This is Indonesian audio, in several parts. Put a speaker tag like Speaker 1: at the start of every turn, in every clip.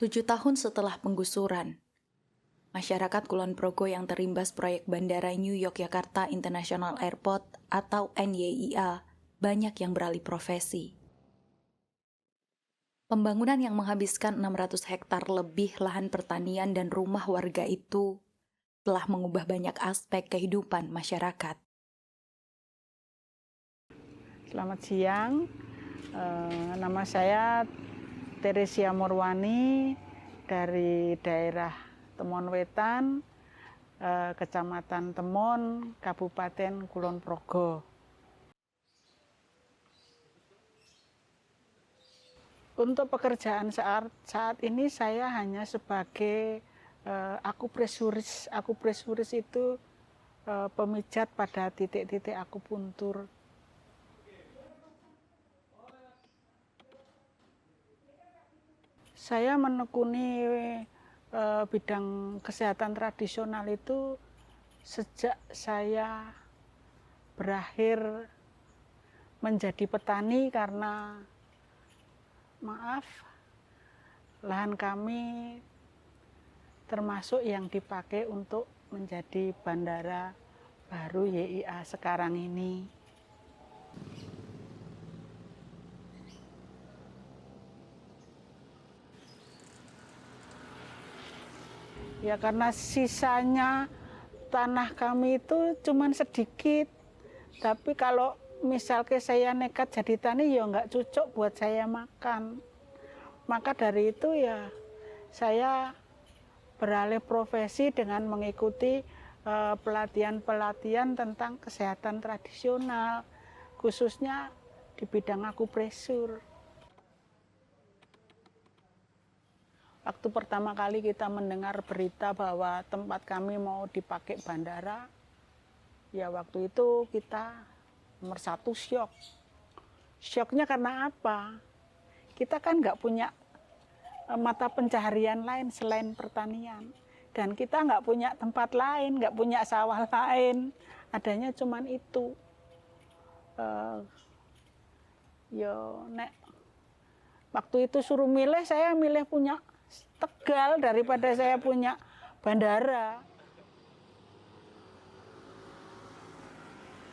Speaker 1: 7 tahun setelah penggusuran, masyarakat Kulon Progo yang terimbas proyek Bandara New Yogyakarta International Airport atau NYIA banyak yang beralih profesi. Pembangunan yang menghabiskan 600 hektar lebih lahan pertanian dan rumah warga itu telah mengubah banyak aspek kehidupan masyarakat.
Speaker 2: Selamat siang, nama saya Teresia Murwani dari daerah Temon Wetan, Kecamatan Temon, Kabupaten Kulon Progo. Untuk pekerjaan saat ini saya hanya sebagai akupresuris. Akupresuris itu pemijat pada titik-titik akupuntur. Saya menekuni bidang kesehatan tradisional itu sejak saya berakhir menjadi petani karena maaf, lahan kami termasuk yang dipakai untuk menjadi bandara baru YIA sekarang ini. Ya karena sisanya tanah kami itu cuma sedikit. Tapi kalau misalnya saya nekat jadi tani ya nggak cocok buat saya makan. Maka dari itu ya saya beralih profesi dengan mengikuti pelatihan-pelatihan tentang kesehatan tradisional, khususnya di bidang akupresur. Waktu pertama kali kita mendengar berita bahwa tempat kami mau dipakai bandara, ya waktu itu kita nomor satu syok. Syoknya karena apa? Kita kan nggak punya mata pencaharian lain selain pertanian. Dan kita nggak punya tempat lain, nggak punya sawah lain. Adanya cuman itu. Waktu itu suruh milih, saya milih punya Tegal daripada saya punya bandara.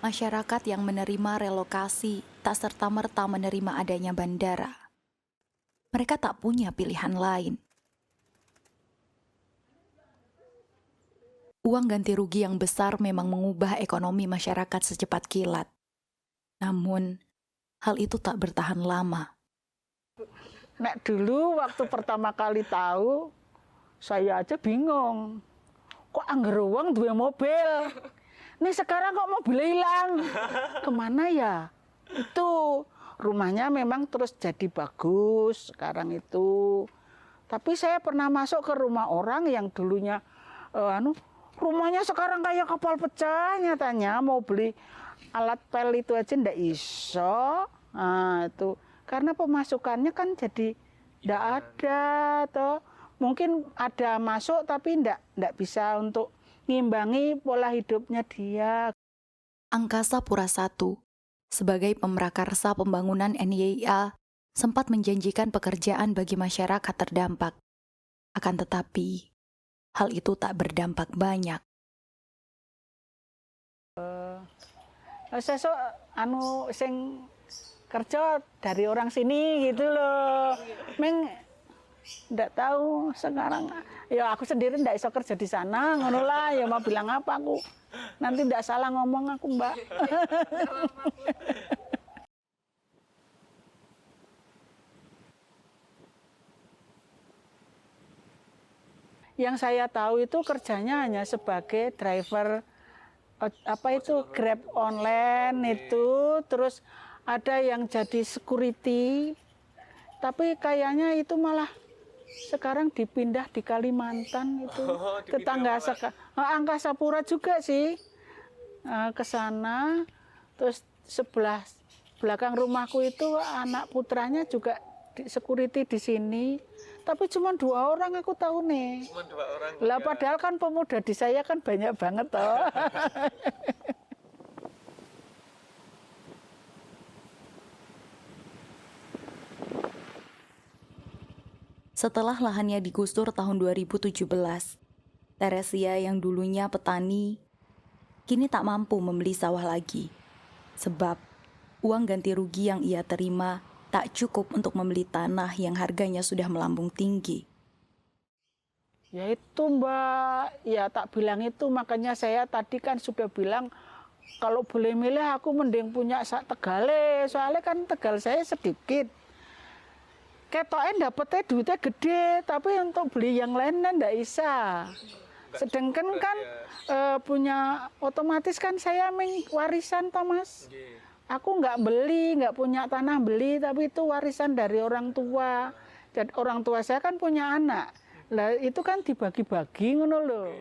Speaker 1: Masyarakat yang menerima relokasi tak serta-merta menerima adanya bandara. Mereka tak punya pilihan lain. Uang ganti rugi yang besar memang mengubah ekonomi masyarakat secepat kilat. Namun, hal itu tak bertahan lama.
Speaker 2: Nek dulu waktu pertama kali tahu, saya aja bingung. Kok anggar uang dua mobil? Nih sekarang kok mobilnya hilang? Kemana ya? Itu rumahnya memang terus jadi bagus sekarang itu. Tapi saya pernah masuk ke rumah orang yang dulunya rumahnya sekarang kayak kapal pecah, nyatanya mau beli alat pel itu aja ndak iso. Nah, itu karena pemasukannya kan jadi ndak ada toh. Mungkin ada masuk tapi ndak bisa untuk ngimbangi pola hidupnya dia.
Speaker 1: Angkasa Pura I, sebagai pemrakarsa pembangunan NYIA, sempat menjanjikan pekerjaan bagi masyarakat terdampak. Akan tetapi, hal itu tak berdampak banyak.
Speaker 2: Sesuk sing kerja dari orang sini gitu loh. Meng ndak tahu sekarang ya aku sendiri ndak iso kerja di sana ngono lah ya mau bilang apa aku. Nanti ndak salah ngomong aku, Mbak. Yang saya tahu itu kerjanya hanya sebagai driver Grab online itu, terus ada yang jadi security, tapi kayaknya itu malah sekarang dipindah di Kalimantan itu, tetangga Angkasa Pura juga sih ke sana, terus sebelah belakang rumahku itu anak putranya juga security di sini. Tapi cuma 2 orang aku tahu nih. Cuma 2 orang. Lah padahal kan pemuda di saya kan banyak banget toh.
Speaker 1: Setelah lahannya digusur tahun 2017, Teresia yang dulunya petani, kini tak mampu membeli sawah lagi. Sebab uang ganti rugi yang ia terima tak cukup untuk membeli tanah yang harganya sudah melambung tinggi.
Speaker 2: Ya itu Mbak, ya tak bilang itu, makanya saya tadi kan sudah bilang kalau boleh milih aku mending punya sak tegale, soalnya kan tegal saya sedikit. Ketoknya dapetnya duitnya gede, tapi untuk beli yang lainnya ndak bisa. Sedangkan kan punya otomatis kan saya warisan Thomas. Aku nggak beli, nggak punya tanah beli, tapi itu warisan dari orang tua. Dan orang tua saya kan punya anak. Lah itu kan dibagi-bagi ngono loh.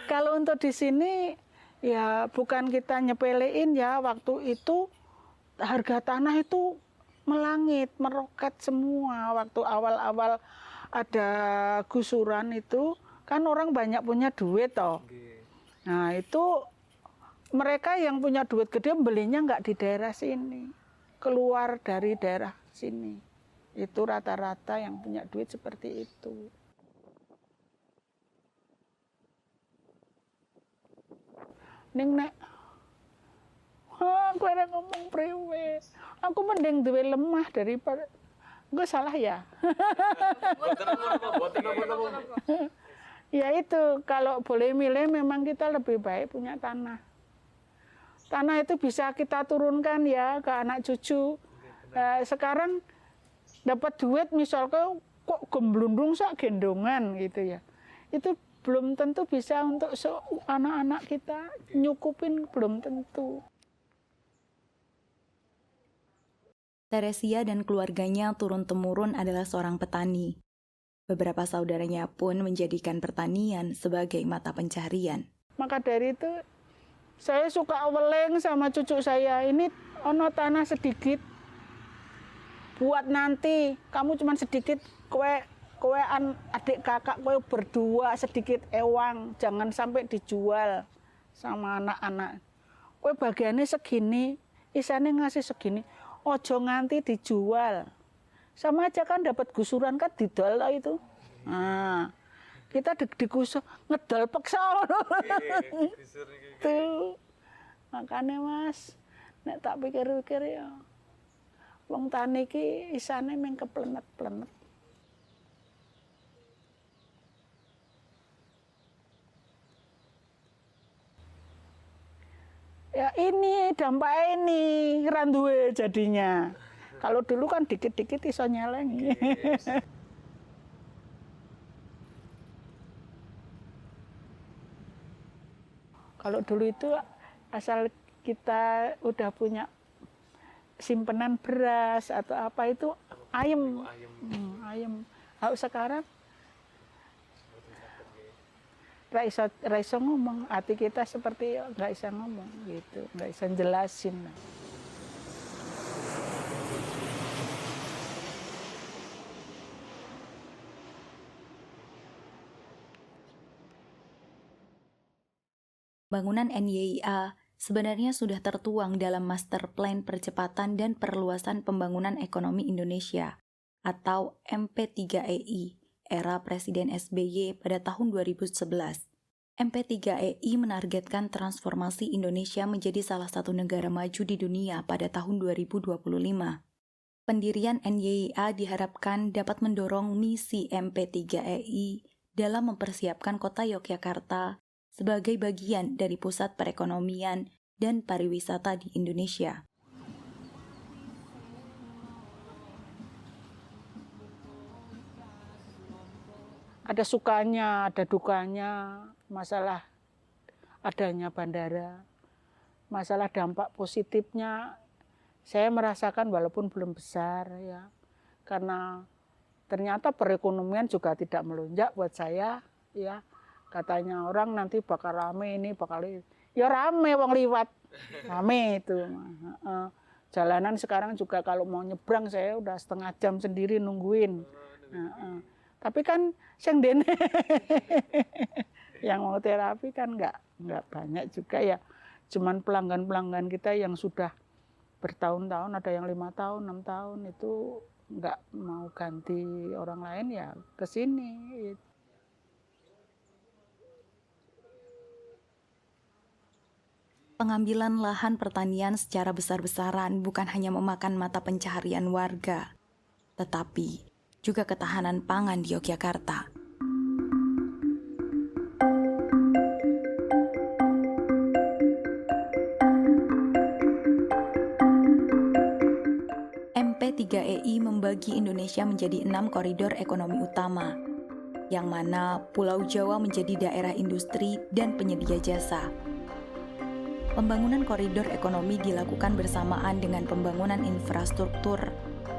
Speaker 2: Kalau untuk di sini ya bukan kita nyepelein ya, waktu itu harga tanah itu melangit, meroket semua. Waktu awal-awal ada gusuran itu kan orang banyak punya duit toh. Nah itu mereka yang punya duit gede belinya nggak di daerah sini, keluar dari daerah sini. Itu rata-rata yang punya duit seperti itu. Ning nek aku ada ngomong priwe. Aku mending duwe lemah daripada gue salah ya. Ya itu kalau boleh milih memang kita lebih baik punya tanah. Tanah itu bisa kita turunkan ya ke anak cucu. Sekarang dapat duit misalnya kok gemblundung sak gendongan gitu ya. Itu belum tentu bisa untuk anak-anak kita nyukupin, belum tentu.
Speaker 1: Teresia dan keluarganya turun-temurun adalah seorang petani. Beberapa saudaranya pun menjadikan pertanian sebagai mata pencaharian.
Speaker 2: Maka dari itu saya suka weleng sama cucu saya. Ini ono tanah sedikit. Buat nanti kamu cuma sedikit kowean adik kakak kowe berdua sedikit ewang, jangan sampai dijual sama anak-anak. Kowe bagiannya segini, isane ngasih segini. Ojo nganti dijual. Sama aja kan dapat gusuran kan didol itu. Nah, kita digusur ngedol peksa. Tuh. Makanya Mas, nek tak pikir-pikir ya. Wong tani ki isane meng keplenet-plenet. Ya ini dampaknya ini randuwe jadinya. Kalau dulu kan dikit-dikit iso nyeleng. Kalau dulu itu asal kita udah punya simpenan beras atau apa itu ayem. Ayem. Kalau sekarang ra iso ngomong, hati kita seperti nggak bisa ngomong gitu, nggak bisa jelasin.
Speaker 1: Bangunan NYIA sebenarnya sudah tertuang dalam Master Plan Percepatan dan Perluasan Pembangunan Ekonomi Indonesia atau MP3EI era Presiden SBY pada tahun 2011. MP3EI menargetkan transformasi Indonesia menjadi salah satu negara maju di dunia pada tahun 2025. Pendirian NYIA diharapkan dapat mendorong misi MP3EI dalam mempersiapkan kota Yogyakarta sebagai bagian dari pusat perekonomian dan pariwisata di Indonesia.
Speaker 2: Ada sukanya, ada dukanya, masalah adanya bandara, masalah dampak positifnya. Saya merasakan walaupun belum besar ya, karena ternyata perekonomian juga tidak melonjak buat saya ya. Katanya orang nanti bakal rame ini, bakal ya rame wong liwat, rame itu. Jalanan sekarang juga kalau mau nyebrang saya udah setengah jam sendiri nungguin. Tapi kan yang dene yang mau terapi kan nggak banyak juga ya, cuman pelanggan-pelanggan kita yang sudah bertahun-tahun, ada yang 5 tahun, 6 tahun itu nggak mau ganti orang lain ya ke sini.
Speaker 1: Pengambilan lahan pertanian secara besar-besaran bukan hanya memakan mata pencaharian warga, tetapi juga ketahanan pangan di Yogyakarta. MP3EI membagi Indonesia menjadi 6 koridor ekonomi utama, yang mana Pulau Jawa menjadi daerah industri dan penyedia jasa. Pembangunan koridor ekonomi dilakukan bersamaan dengan pembangunan infrastruktur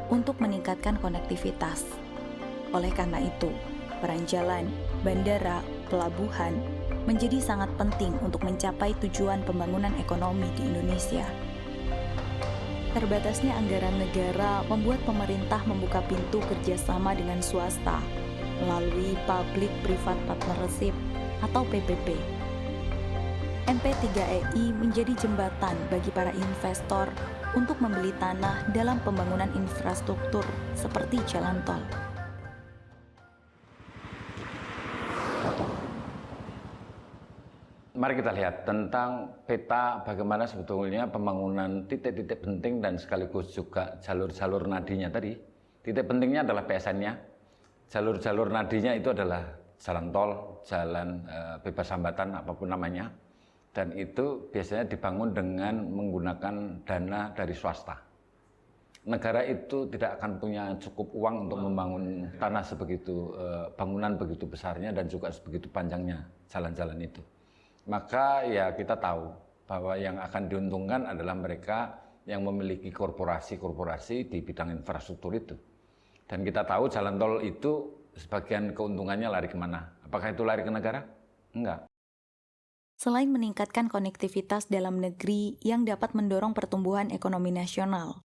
Speaker 1: untuk meningkatkan konektivitas. Oleh karena itu, peran jalan, bandara, pelabuhan menjadi sangat penting untuk mencapai tujuan pembangunan ekonomi di Indonesia. Terbatasnya anggaran negara membuat pemerintah membuka pintu kerjasama dengan swasta melalui Public Private Partnership atau PPP. MP3EI menjadi jembatan bagi para investor untuk membeli tanah dalam pembangunan infrastruktur seperti jalan tol.
Speaker 3: Mari kita lihat tentang peta bagaimana sebetulnya pembangunan titik-titik penting dan sekaligus juga jalur-jalur nadinya tadi. Titik pentingnya adalah PSN-nya, jalur-jalur nadinya itu adalah jalan tol, jalan bebas hambatan apapun namanya. Dan itu biasanya dibangun dengan menggunakan dana dari swasta. Negara itu tidak akan punya cukup uang untuk membangun tanah sebegitu, bangunan begitu besarnya dan juga sebegitu panjangnya jalan-jalan itu. Maka ya kita tahu bahwa yang akan diuntungkan adalah mereka yang memiliki korporasi-korporasi di bidang infrastruktur itu. Dan kita tahu jalan tol itu sebagian keuntungannya lari kemana? Apakah itu lari ke negara? Enggak.
Speaker 1: Selain meningkatkan konektivitas dalam negeri yang dapat mendorong pertumbuhan ekonomi nasional,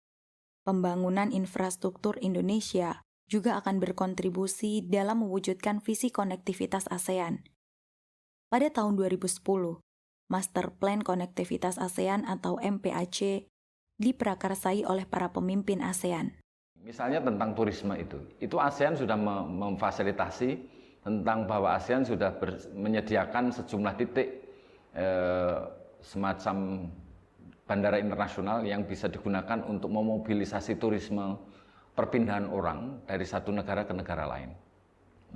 Speaker 1: pembangunan infrastruktur Indonesia juga akan berkontribusi dalam mewujudkan visi konektivitas ASEAN. Pada tahun 2010, Master Plan Konektivitas ASEAN atau MPAC diprakarsai oleh para pemimpin ASEAN.
Speaker 3: Misalnya tentang turisme itu ASEAN sudah memfasilitasi tentang bahwa ASEAN sudah menyediakan sejumlah titik semacam bandara internasional yang bisa digunakan untuk memobilisasi turisme perpindahan orang dari satu negara ke negara lain.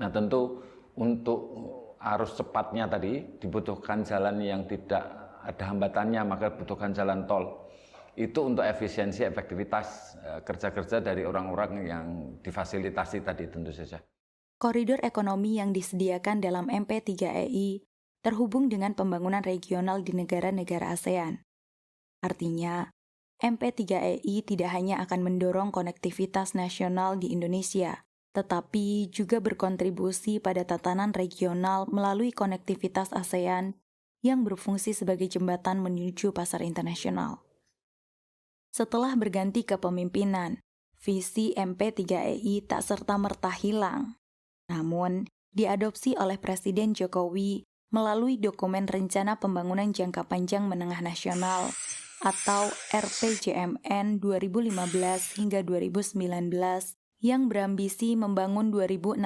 Speaker 3: Nah tentu untuk arus cepatnya tadi dibutuhkan jalan yang tidak ada hambatannya, maka dibutuhkan jalan tol. Itu untuk efisiensi, efektivitas kerja-kerja dari orang-orang yang difasilitasi tadi tentu saja.
Speaker 1: Koridor ekonomi yang disediakan dalam MP3EI terhubung dengan pembangunan regional di negara-negara ASEAN. Artinya, MP3EI tidak hanya akan mendorong konektivitas nasional di Indonesia, tetapi juga berkontribusi pada tatanan regional melalui konektivitas ASEAN yang berfungsi sebagai jembatan menuju pasar internasional. Setelah berganti kepemimpinan, visi MP3EI tak serta-merta hilang, namun diadopsi oleh Presiden Jokowi melalui dokumen Rencana Pembangunan Jangka Panjang Menengah Nasional atau RPJMN 2015 hingga 2019 yang berambisi membangun 2.650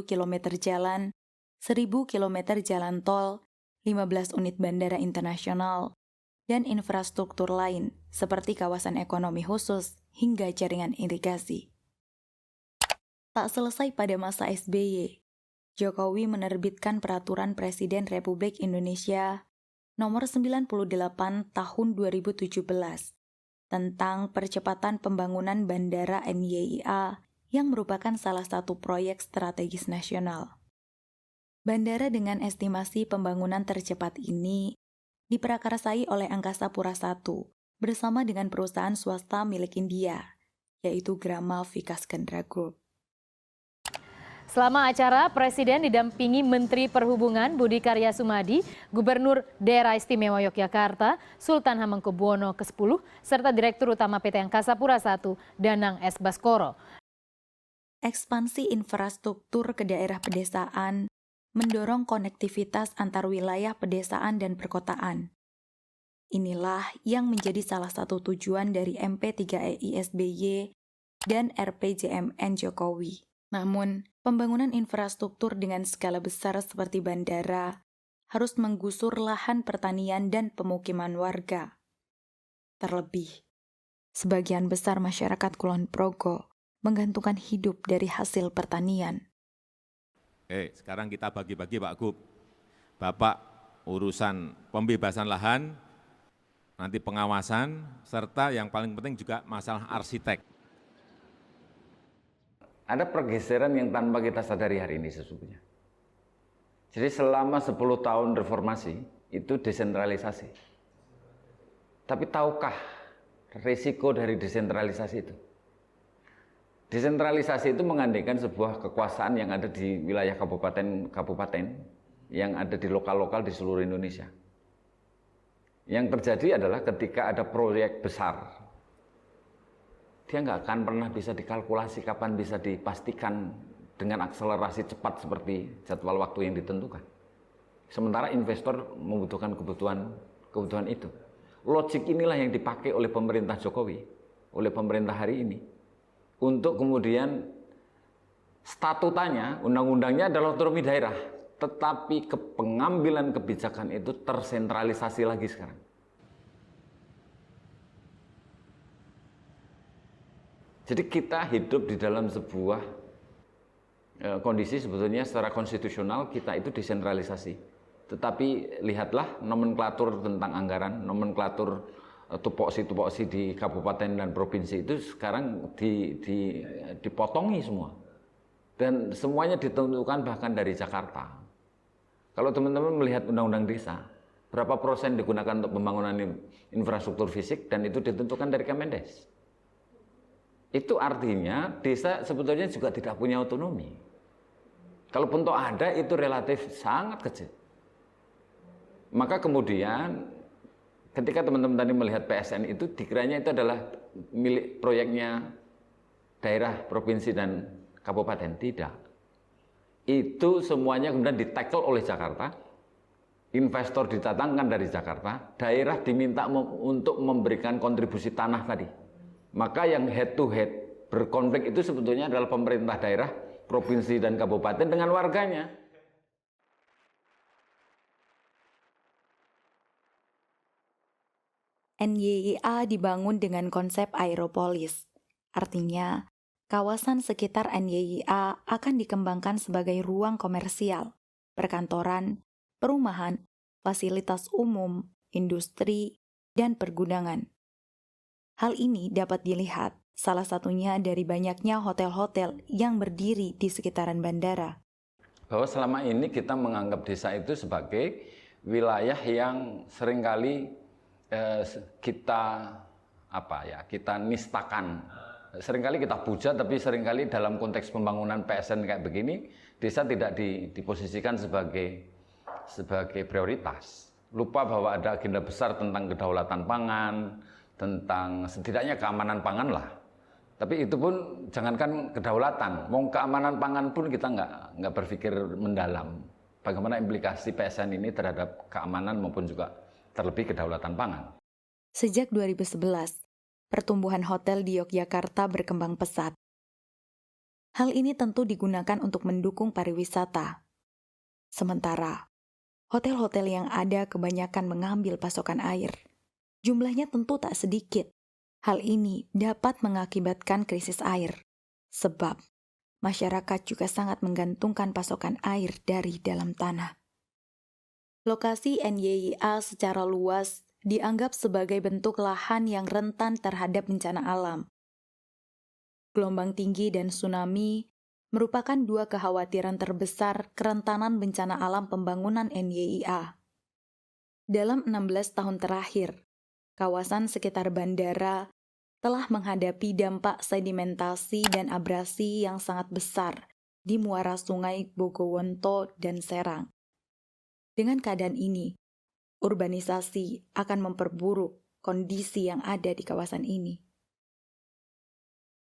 Speaker 1: km jalan, 1.000 km jalan tol, 15 unit bandara internasional, dan infrastruktur lain seperti kawasan ekonomi khusus hingga jaringan irigasi. Tak selesai pada masa SBY, Jokowi menerbitkan Peraturan Presiden Republik Indonesia Nomor 98 Tahun 2017 tentang percepatan pembangunan Bandara NYIA yang merupakan salah satu proyek strategis nasional. Bandara dengan estimasi pembangunan tercepat ini diprakarsai oleh Angkasa Pura I bersama dengan perusahaan swasta milik India, yaitu Grama Vikas Kendra Group.
Speaker 4: Selama acara, Presiden didampingi Menteri Perhubungan Budi Karya Sumadi, Gubernur Daerah Istimewa Yogyakarta, Sultan Hamengkubuwono ke-10, serta Direktur Utama PT Angkasa Pura I, Danang S. Baskoro.
Speaker 1: Ekspansi infrastruktur ke daerah pedesaan mendorong konektivitas antar wilayah pedesaan dan perkotaan. Inilah yang menjadi salah satu tujuan dari MP3EI SBY dan RPJMN Jokowi. Namun, pembangunan infrastruktur dengan skala besar seperti bandara harus menggusur lahan pertanian dan pemukiman warga. Terlebih, sebagian besar masyarakat Kulon Progo menggantungkan hidup dari hasil pertanian.
Speaker 5: Sekarang kita bagi-bagi Pak Gub. Bapak urusan pembebasan lahan, nanti pengawasan, serta yang paling penting juga masalah arsitek.
Speaker 3: Ada pergeseran yang tanpa kita sadari hari ini sesungguhnya. Jadi selama 10 tahun reformasi itu desentralisasi. Tapi tahukah risiko dari desentralisasi itu? Desentralisasi itu mengandaikan sebuah kekuasaan yang ada di wilayah kabupaten-kabupaten, yang ada di lokal-lokal di seluruh Indonesia. Yang terjadi adalah ketika ada proyek besar, dia nggak akan pernah bisa dikalkulasi kapan bisa dipastikan dengan akselerasi cepat seperti jadwal waktu yang ditentukan. Sementara investor membutuhkan kebutuhan itu. Logik inilah yang dipakai oleh pemerintah Jokowi, oleh pemerintah hari ini, untuk kemudian statutanya, undang-undangnya adalah otonomi daerah, tetapi pengambilan kebijakan itu tersentralisasi lagi sekarang. Jadi kita hidup di dalam sebuah kondisi sebetulnya secara konstitusional kita itu desentralisasi. Tetapi lihatlah nomenklatur tentang anggaran, nomenklatur tupoksi-tupoksi di kabupaten dan provinsi itu sekarang dipotongi semua. Dan semuanya ditentukan bahkan dari Jakarta. Kalau teman-teman melihat undang-undang desa, berapa persen digunakan untuk pembangunan infrastruktur fisik dan itu ditentukan dari Kemendes. Itu artinya desa sebetulnya juga tidak punya otonomi. Kalaupun toh ada itu relatif sangat kecil. Maka kemudian ketika teman-teman tadi melihat PSN itu dikiranya itu adalah milik proyeknya daerah, provinsi dan kabupaten. Tidak. Itu semuanya kemudian di-tackle oleh Jakarta. Investor didatangkan dari Jakarta, daerah diminta untuk memberikan kontribusi tanah tadi. Maka yang head to head berkonflik itu sebetulnya adalah pemerintah daerah, provinsi dan kabupaten dengan warganya.
Speaker 1: NYIA dibangun dengan konsep aeropolis. Artinya, kawasan sekitar NYIA akan dikembangkan sebagai ruang komersial, perkantoran, perumahan, fasilitas umum, industri, dan pergudangan. Hal ini dapat dilihat salah satunya dari banyaknya hotel-hotel yang berdiri di sekitaran bandara.
Speaker 3: Bahwa selama ini kita menganggap desa itu sebagai wilayah yang seringkali kita nistakan. Seringkali kita puja, tapi seringkali dalam konteks pembangunan PSN kayak begini, desa tidak diposisikan sebagai prioritas. Lupa bahwa ada agenda besar tentang kedaulatan pangan, tentang setidaknya keamanan pangan lah. Tapi itu pun jangankan kedaulatan, mau keamanan pangan pun kita nggak berpikir mendalam. Bagaimana implikasi PSN ini terhadap keamanan maupun juga terlebih kedaulatan pangan.
Speaker 1: Sejak 2011, pertumbuhan hotel di Yogyakarta berkembang pesat. Hal ini tentu digunakan untuk mendukung pariwisata. Sementara, hotel-hotel yang ada kebanyakan mengambil pasokan air. Jumlahnya tentu tak sedikit. Hal ini dapat mengakibatkan krisis air, sebab masyarakat juga sangat menggantungkan pasokan air dari dalam tanah. Lokasi NYIA secara luas dianggap sebagai bentuk lahan yang rentan terhadap bencana alam. Gelombang tinggi dan tsunami merupakan dua kekhawatiran terbesar kerentanan bencana alam pembangunan NYIA. Dalam 16 tahun terakhir, kawasan sekitar bandara telah menghadapi dampak sedimentasi dan abrasi yang sangat besar di muara sungai Bogowonto dan Serang. Dengan keadaan ini, urbanisasi akan memperburuk kondisi yang ada di kawasan ini.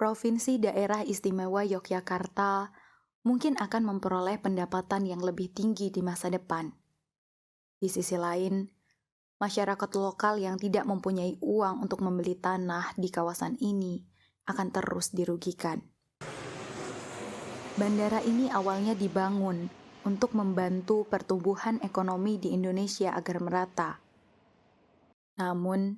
Speaker 1: Provinsi Daerah Istimewa Yogyakarta mungkin akan memperoleh pendapatan yang lebih tinggi di masa depan. Di sisi lain, masyarakat lokal yang tidak mempunyai uang untuk membeli tanah di kawasan ini akan terus dirugikan. Bandara ini awalnya dibangun untuk membantu pertumbuhan ekonomi di Indonesia agar merata. Namun,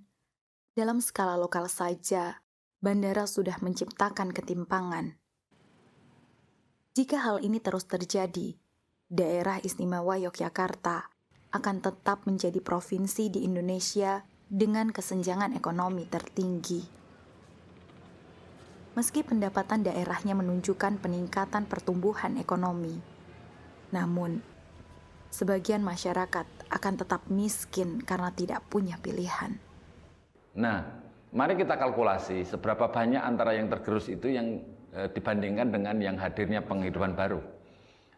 Speaker 1: dalam skala lokal saja, bandara sudah menciptakan ketimpangan. Jika hal ini terus terjadi, Daerah Istimewa Yogyakarta akan tetap menjadi provinsi di Indonesia dengan kesenjangan ekonomi tertinggi. Meski pendapatan daerahnya menunjukkan peningkatan pertumbuhan ekonomi, namun sebagian masyarakat akan tetap miskin karena tidak punya pilihan.
Speaker 3: Nah, mari kita kalkulasi seberapa banyak antara yang tergerus itu yang dibandingkan dengan yang hadirnya penghidupan baru.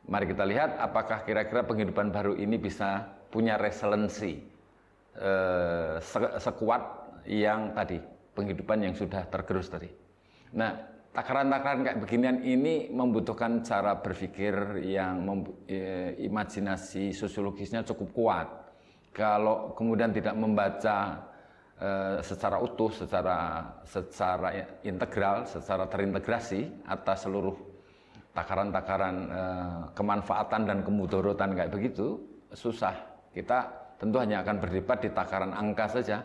Speaker 3: Mari kita lihat apakah kira-kira penghidupan baru ini bisa punya resiliensi sekuat yang tadi, penghidupan yang sudah tergerus tadi. Nah, takaran-takaran kayak beginian ini membutuhkan cara berpikir yang imajinasi sosiologisnya cukup kuat. Kalau kemudian tidak membaca secara utuh, secara integral, secara terintegrasi atas seluruh takaran-takaran kemanfaatan dan kemudorotan kayak begitu, susah. Kita tentu hanya akan berdebat di takaran angka saja.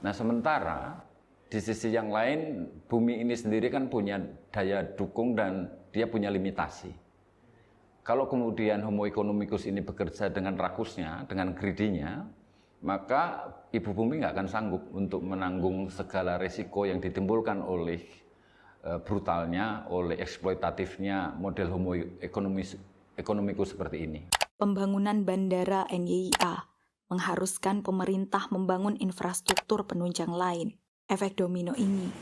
Speaker 3: Nah, sementara di sisi yang lain, bumi ini sendiri kan punya daya dukung dan dia punya limitasi. Kalau kemudian Homo economicus ini bekerja dengan rakusnya, dengan greedy-nya, maka ibu bumi nggak akan sanggup untuk menanggung segala resiko yang ditimbulkan oleh brutalnya, oleh eksploitatifnya model Homo economicus seperti ini.
Speaker 1: Pembangunan bandara NYIA mengharuskan pemerintah membangun infrastruktur penunjang lain. Efek domino ini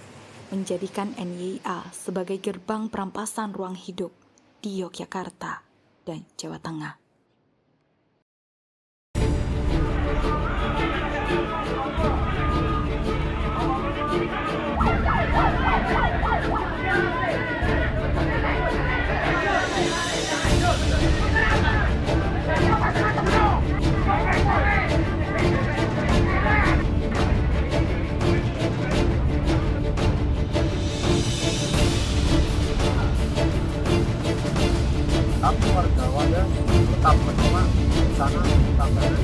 Speaker 1: menjadikan NYIA sebagai gerbang perampasan ruang hidup di Yogyakarta dan Jawa Tengah.
Speaker 6: Tapi warga Wadas tetap menolak rencana tambahan.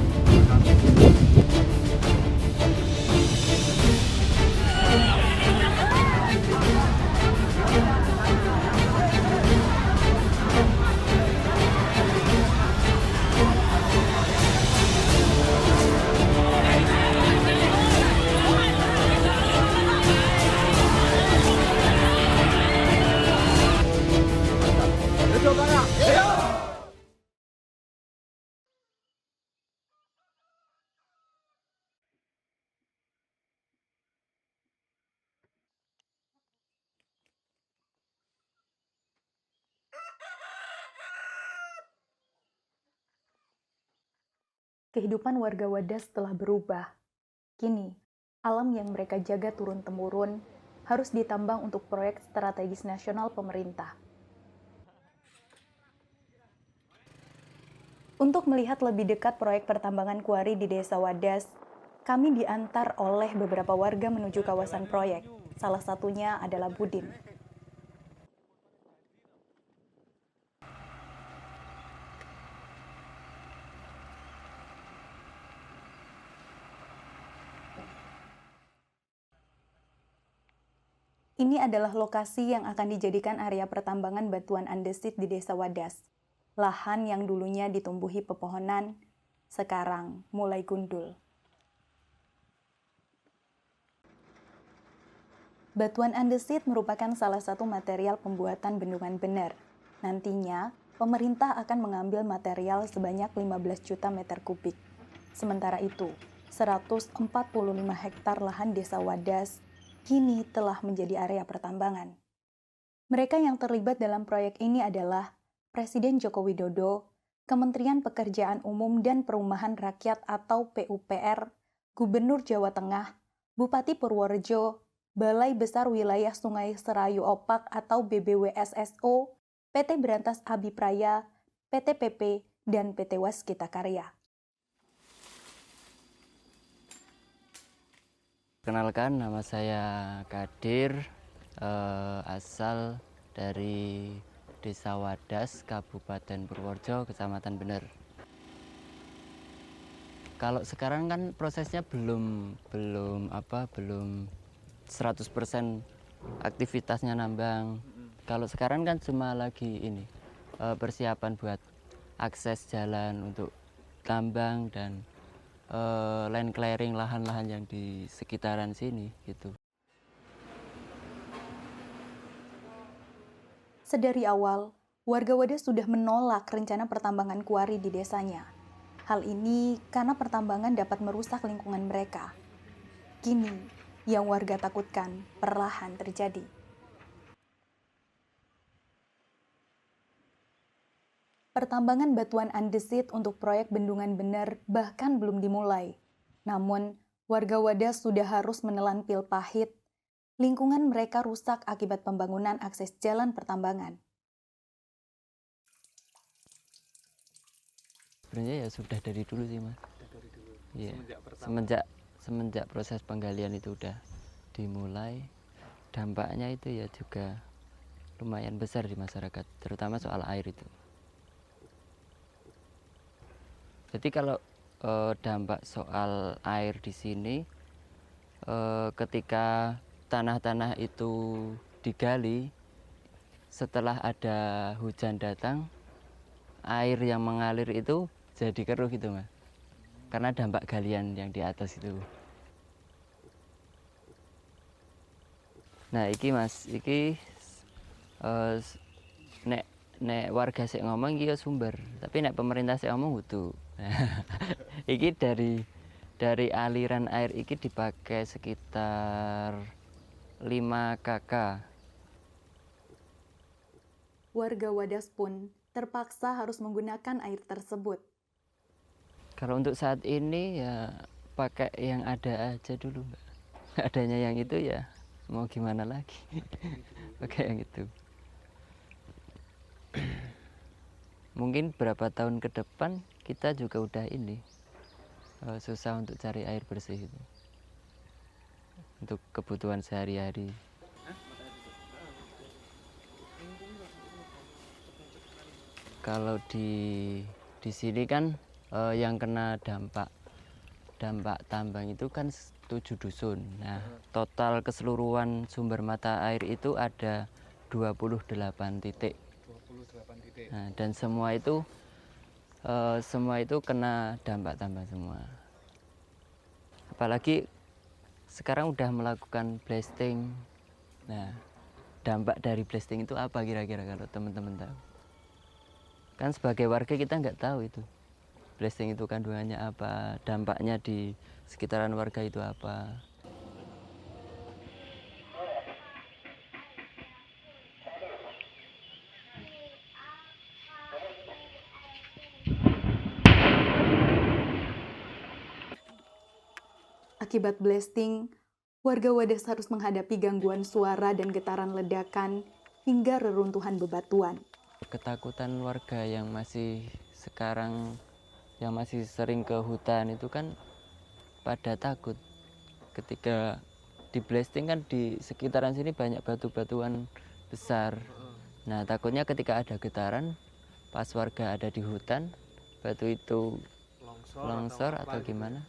Speaker 1: Kehidupan warga Wadas telah berubah. Kini, alam yang mereka jaga turun-temurun harus ditambang untuk proyek strategis nasional pemerintah. Untuk melihat lebih dekat proyek pertambangan kuari di Desa Wadas, kami diantar oleh beberapa warga menuju kawasan proyek. Salah satunya adalah Budin. Ini adalah lokasi yang akan dijadikan area pertambangan batuan andesit di Desa Wadas. Lahan yang dulunya ditumbuhi pepohonan, sekarang mulai gundul. Batuan andesit merupakan salah satu material pembuatan bendungan bener. Nantinya, pemerintah akan mengambil material sebanyak 15 juta meter kubik. Sementara itu, 145 hektar lahan Desa Wadas kini telah menjadi area pertambangan. Mereka yang terlibat dalam proyek ini adalah Presiden Joko Widodo, Kementerian Pekerjaan Umum dan Perumahan Rakyat atau PUPR, Gubernur Jawa Tengah, Bupati Purworejo, Balai Besar Wilayah Sungai Serayu Opak atau BBWSSO, PT Berantas Abipraya, PT PP, dan PT Waskita Karya.
Speaker 7: Kenalkan, nama saya Kadir, asal dari Desa Wadas, Kabupaten Purworejo, Kecamatan Bener. Kalau sekarang kan prosesnya belum 100% aktivitasnya nambang. Kalau sekarang kan cuma lagi ini persiapan buat akses jalan untuk tambang dan land clearing lahan-lahan yang di sekitaran sini gitu.
Speaker 1: Sedari awal, warga Wadas sudah menolak rencana pertambangan kuari di desanya. Hal ini karena pertambangan dapat merusak lingkungan mereka. Kini, yang warga takutkan perlahan terjadi. Pertambangan batuan andesit untuk proyek Bendungan Bener bahkan belum dimulai. Namun, warga Wadas sudah harus menelan pil pahit. Lingkungan mereka rusak akibat pembangunan akses jalan pertambangan.
Speaker 7: Sebenarnya ya sudah dari dulu sih, Mas. Iya. Semenjak proses penggalian itu udah dimulai, dampaknya itu ya juga lumayan besar di masyarakat, terutama soal air itu. Jadi kalau dampak soal air di sini, ketika tanah-tanah itu digali, setelah ada hujan datang, air yang mengalir itu jadi keruh gitu, Mas. Karena dampak galian yang di atas itu. Nah, iki Mas, iki nek warga sik ngomong iki ya sumber, tapi nek pemerintah sik ngomong wudu. Iki dari aliran air iki dipakai sekitar 5 kk.
Speaker 1: Warga Wadas pun terpaksa harus menggunakan air tersebut.
Speaker 7: Kalau untuk saat ini ya pakai yang ada aja dulu, Mbak. Adanya yang itu ya mau gimana lagi. Pakai yang itu. Mungkin berapa tahun ke depan kita juga udah ini susah untuk cari air bersih itu. Untuk kebutuhan sehari-hari. Kalau di sini kan yang kena dampak tambang itu kan 7 dusun. Nah, total keseluruhan sumber mata air itu ada 28 titik. Nah, dan semua itu kena dampak tambang semua. Apalagi sekarang udah melakukan blasting. Nah, dampak dari blasting itu apa kira-kira kalau teman-teman tahu? Kan sebagai warga kita nggak tahu itu. Blasting itu kandungannya apa, dampaknya di sekitaran warga itu apa.
Speaker 1: Akibat blasting, warga Wadas harus menghadapi gangguan suara dan getaran ledakan hingga reruntuhan bebatuan.
Speaker 7: Ketakutan warga yang masih sering ke hutan itu kan pada takut ketika di blasting kan di sekitaran sini banyak batu-batuan besar. Nah, takutnya ketika ada getaran pas warga ada di hutan, batu itu longsor atau gimana.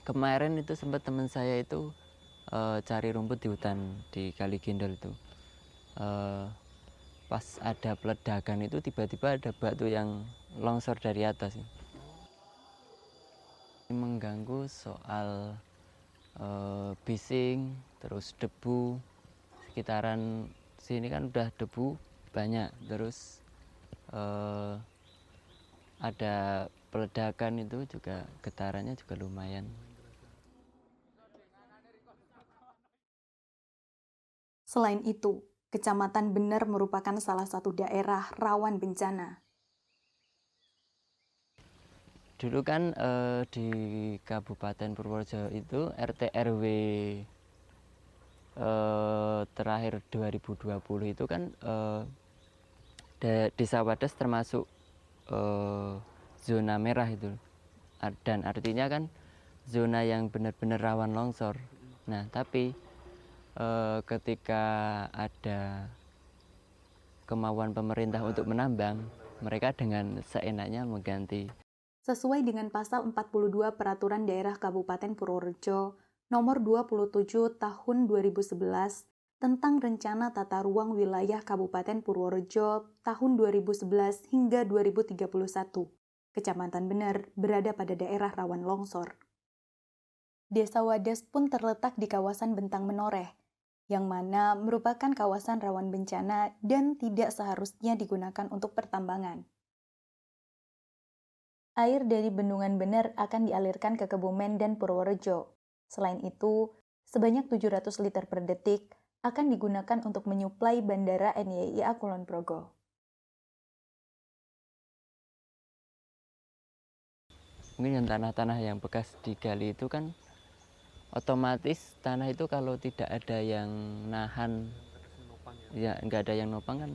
Speaker 7: Kemarin itu sempat teman saya itu cari rumput di hutan di Kali Gendol itu. Pas ada peledakan itu tiba-tiba ada batu yang longsor dari atas. Mengganggu soal bising, terus debu. Sekitaran sini kan udah debu banyak, terus ada peledakan itu juga getarannya juga lumayan.
Speaker 1: Selain itu, Kecamatan Bener merupakan salah satu daerah rawan bencana.
Speaker 7: Dulu kan di Kabupaten Purworejo itu RT RW terakhir 2020 itu kan Desa Wadas termasuk zona merah itu. Dan artinya kan zona yang benar-benar rawan longsor. Nah, tapi ketika ada kemauan pemerintah untuk menambang, mereka dengan seenaknya mengganti.
Speaker 1: Sesuai dengan pasal 42 Peraturan Daerah Kabupaten Purworejo Nomor 27 Tahun 2011 tentang Rencana Tata Ruang Wilayah Kabupaten Purworejo tahun 2011 hingga 2031. Kecamatan Bener berada pada daerah rawan longsor. Desa Wadas pun terletak di kawasan Bentang Menoreh, yang mana merupakan kawasan rawan bencana dan tidak seharusnya digunakan untuk pertambangan. Air dari Bendungan Bener akan dialirkan ke Kebumen dan Purworejo. Selain itu, sebanyak 700 liter per detik akan digunakan untuk menyuplai Bandara NYIA Kulon Progo.
Speaker 7: Mungkin yang tanah-tanah yang bekas digali itu kan otomatis tanah itu kalau tidak ada yang nahan, ya nggak ada yang nopang kan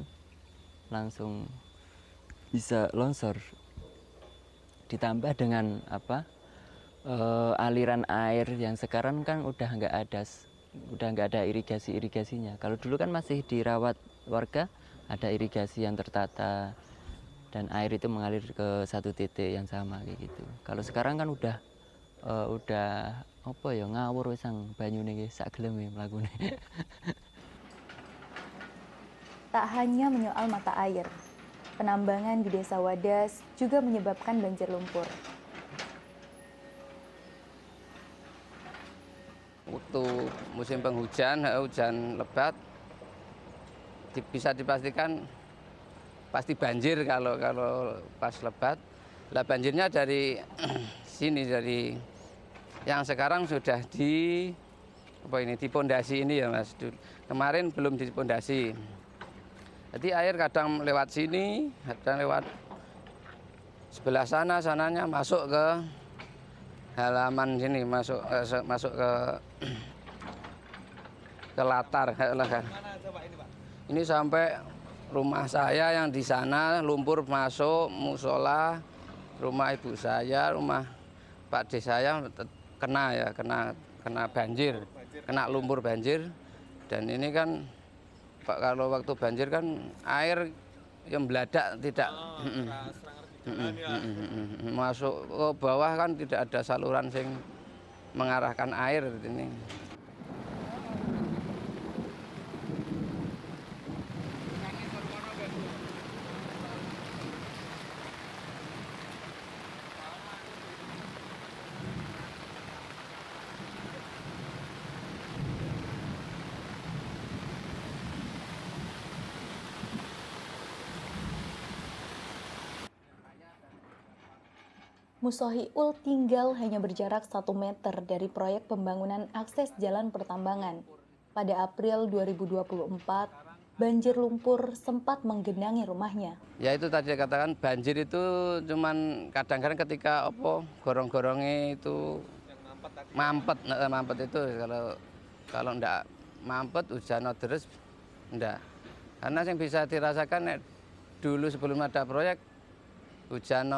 Speaker 7: langsung bisa longsor. Ditambah dengan aliran air yang sekarang kan udah nggak ada irigasinya. Kalau dulu kan masih dirawat warga, ada irigasi yang tertata dan air itu mengalir ke satu titik yang sama kayak gitu. Kalau sekarang kan udah ngawur wis sang banyune sak gelem mlakune.
Speaker 1: Tak hanya menyoal mata air, penambangan di Desa Wadas juga menyebabkan banjir lumpur.
Speaker 8: Waktu musim penghujan, hujan lebat, bisa dipastikan pasti banjir kalau pas lebat. Lah banjirnya dari sini, dari yang sekarang sudah di pondasi ini ya Mas. Kemarin belum di pondasi. Jadi air kadang lewat sini, kadang lewat sebelah sananya masuk ke halaman sini, masuk ke latar kan. Ini sampai rumah saya yang di sana lumpur masuk, musola, rumah ibu saya, rumah Pak D saya kena banjir, kena lumpur banjir. Dan ini kan kalau waktu banjir kan air yang beladak tidak masuk ke bawah kan, tidak ada saluran yang mengarahkan air ini.
Speaker 1: Musohiul tinggal hanya berjarak 1 meter dari proyek pembangunan akses jalan pertambangan. Pada April 2024, banjir lumpur sempat menggenangi rumahnya.
Speaker 8: Ya itu tadi katakan banjir itu cuman kadang-kadang ketika gorong-gorongnya itu mampet itu kalau enggak mampet hujan terus enggak. Karena yang bisa dirasakan dulu sebelum ada proyek hujan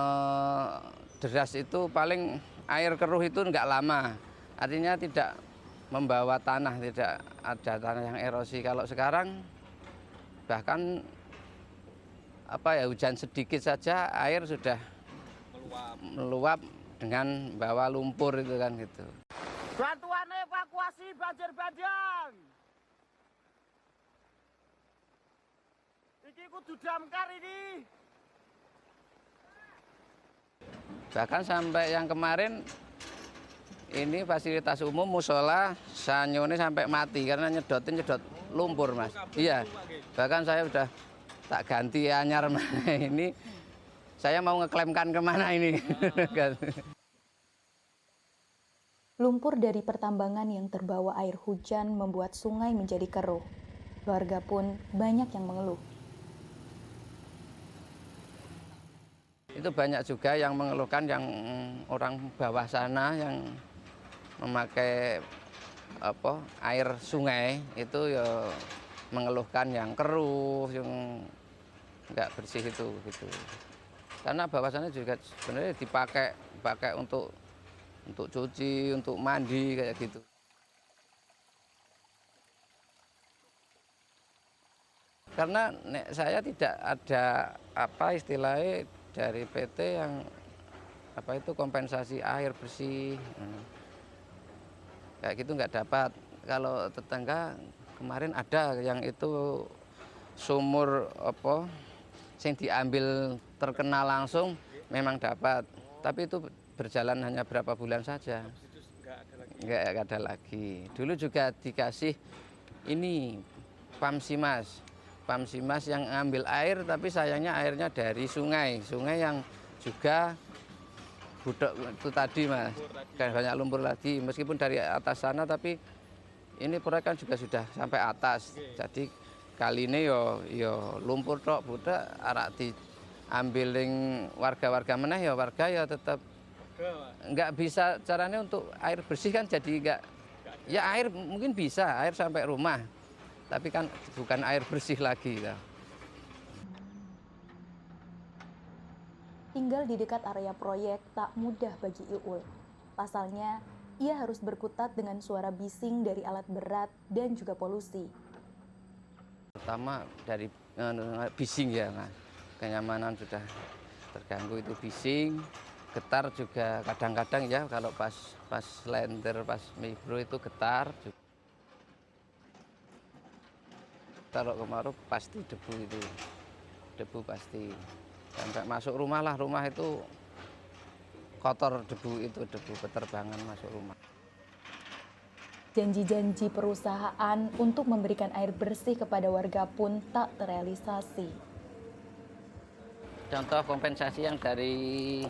Speaker 8: deras itu paling air keruh itu enggak lama. Artinya tidak membawa tanah, tidak ada tanah yang erosi. Kalau sekarang bahkan hujan sedikit saja air sudah meluap dengan bawa lumpur itu kan gitu.
Speaker 6: Bantuan evakuasi banjir bandang. Iki kudu damkar ini.
Speaker 8: Bahkan sampai yang kemarin ini fasilitas umum musola sanyone sampai mati karena nyedot lumpur Mas. Iya. Bahkan saya udah tak ganti anyar ini. Saya mau ngeklaimkan kemana ini.
Speaker 1: Lumpur dari pertambangan yang terbawa air hujan membuat sungai menjadi keruh. Warga pun banyak yang mengeluh.
Speaker 8: Itu banyak juga yang mengeluhkan, yang orang bawah sana yang memakai air sungai itu ya mengeluhkan yang keruh, yang nggak bersih itu gitu. Karena bahwasannya juga sebenarnya dipakai untuk cuci, untuk mandi kayak gitu. Karena saya tidak ada apa istilahnya dari PT yang apa itu kompensasi air bersih. Kayak gitu nggak dapat. Kalau tetangga kemarin ada yang itu sumur apa yang diambil terkena langsung memang dapat. Tapi itu berjalan hanya berapa bulan saja. Nggak ada lagi. Dulu juga dikasih ini Pam Simas yang ngambil air, tapi sayangnya airnya dari sungai yang juga budok itu tadi Mas, kan banyak lumpur lagi. Meskipun dari atas sana, tapi ini proyek kan juga sudah sampai atas. Jadi kali ini yo lumpur tok budok, arak diambil warga-warga meneh ya warga ya tetap nggak bisa caranya untuk air bersih kan jadi nggak. Ya air mungkin bisa air sampai rumah. Tapi kan bukan air bersih lagi.
Speaker 1: Tinggal di dekat area proyek tak mudah bagi Iul. Pasalnya, ia harus berkutat dengan suara bising dari alat berat dan juga polusi.
Speaker 8: Pertama dari bising ya, Mas. Kenyamanan sudah terganggu itu bising, getar juga kadang-kadang ya kalau pas lender, pas mikro itu getar. Kalau kemarau pasti debu pasti sampai masuk rumah lah, rumah itu kotor debu beterbangan masuk rumah.
Speaker 1: Janji-janji perusahaan untuk memberikan air bersih kepada warga pun tak terrealisasi.
Speaker 8: Contoh kompensasi yang dari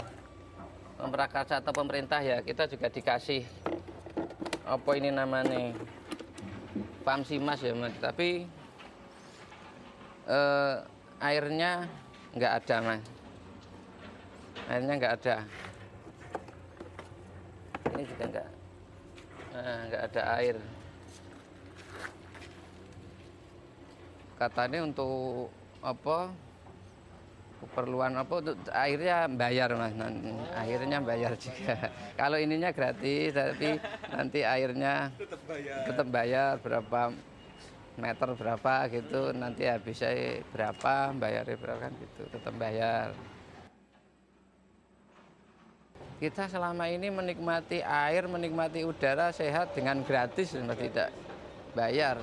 Speaker 8: pemrakarsa atau pemerintah ya, kita juga dikasih apa ini namanya Pam Simas ya Mas, tapi airnya nggak ada Mas, airnya nggak ada. Ini juga nggak ada air. Katanya untuk apa keperluan apa untuk airnya bayar Mas, akhirnya bayar juga. Kalau ininya gratis tapi nanti airnya tetap bayar berapa meter berapa gitu, nanti habisnya berapa, bayarnya berapa kan gitu, tetap bayar. Kita selama ini menikmati air, menikmati udara sehat dengan gratis, tidak bayar.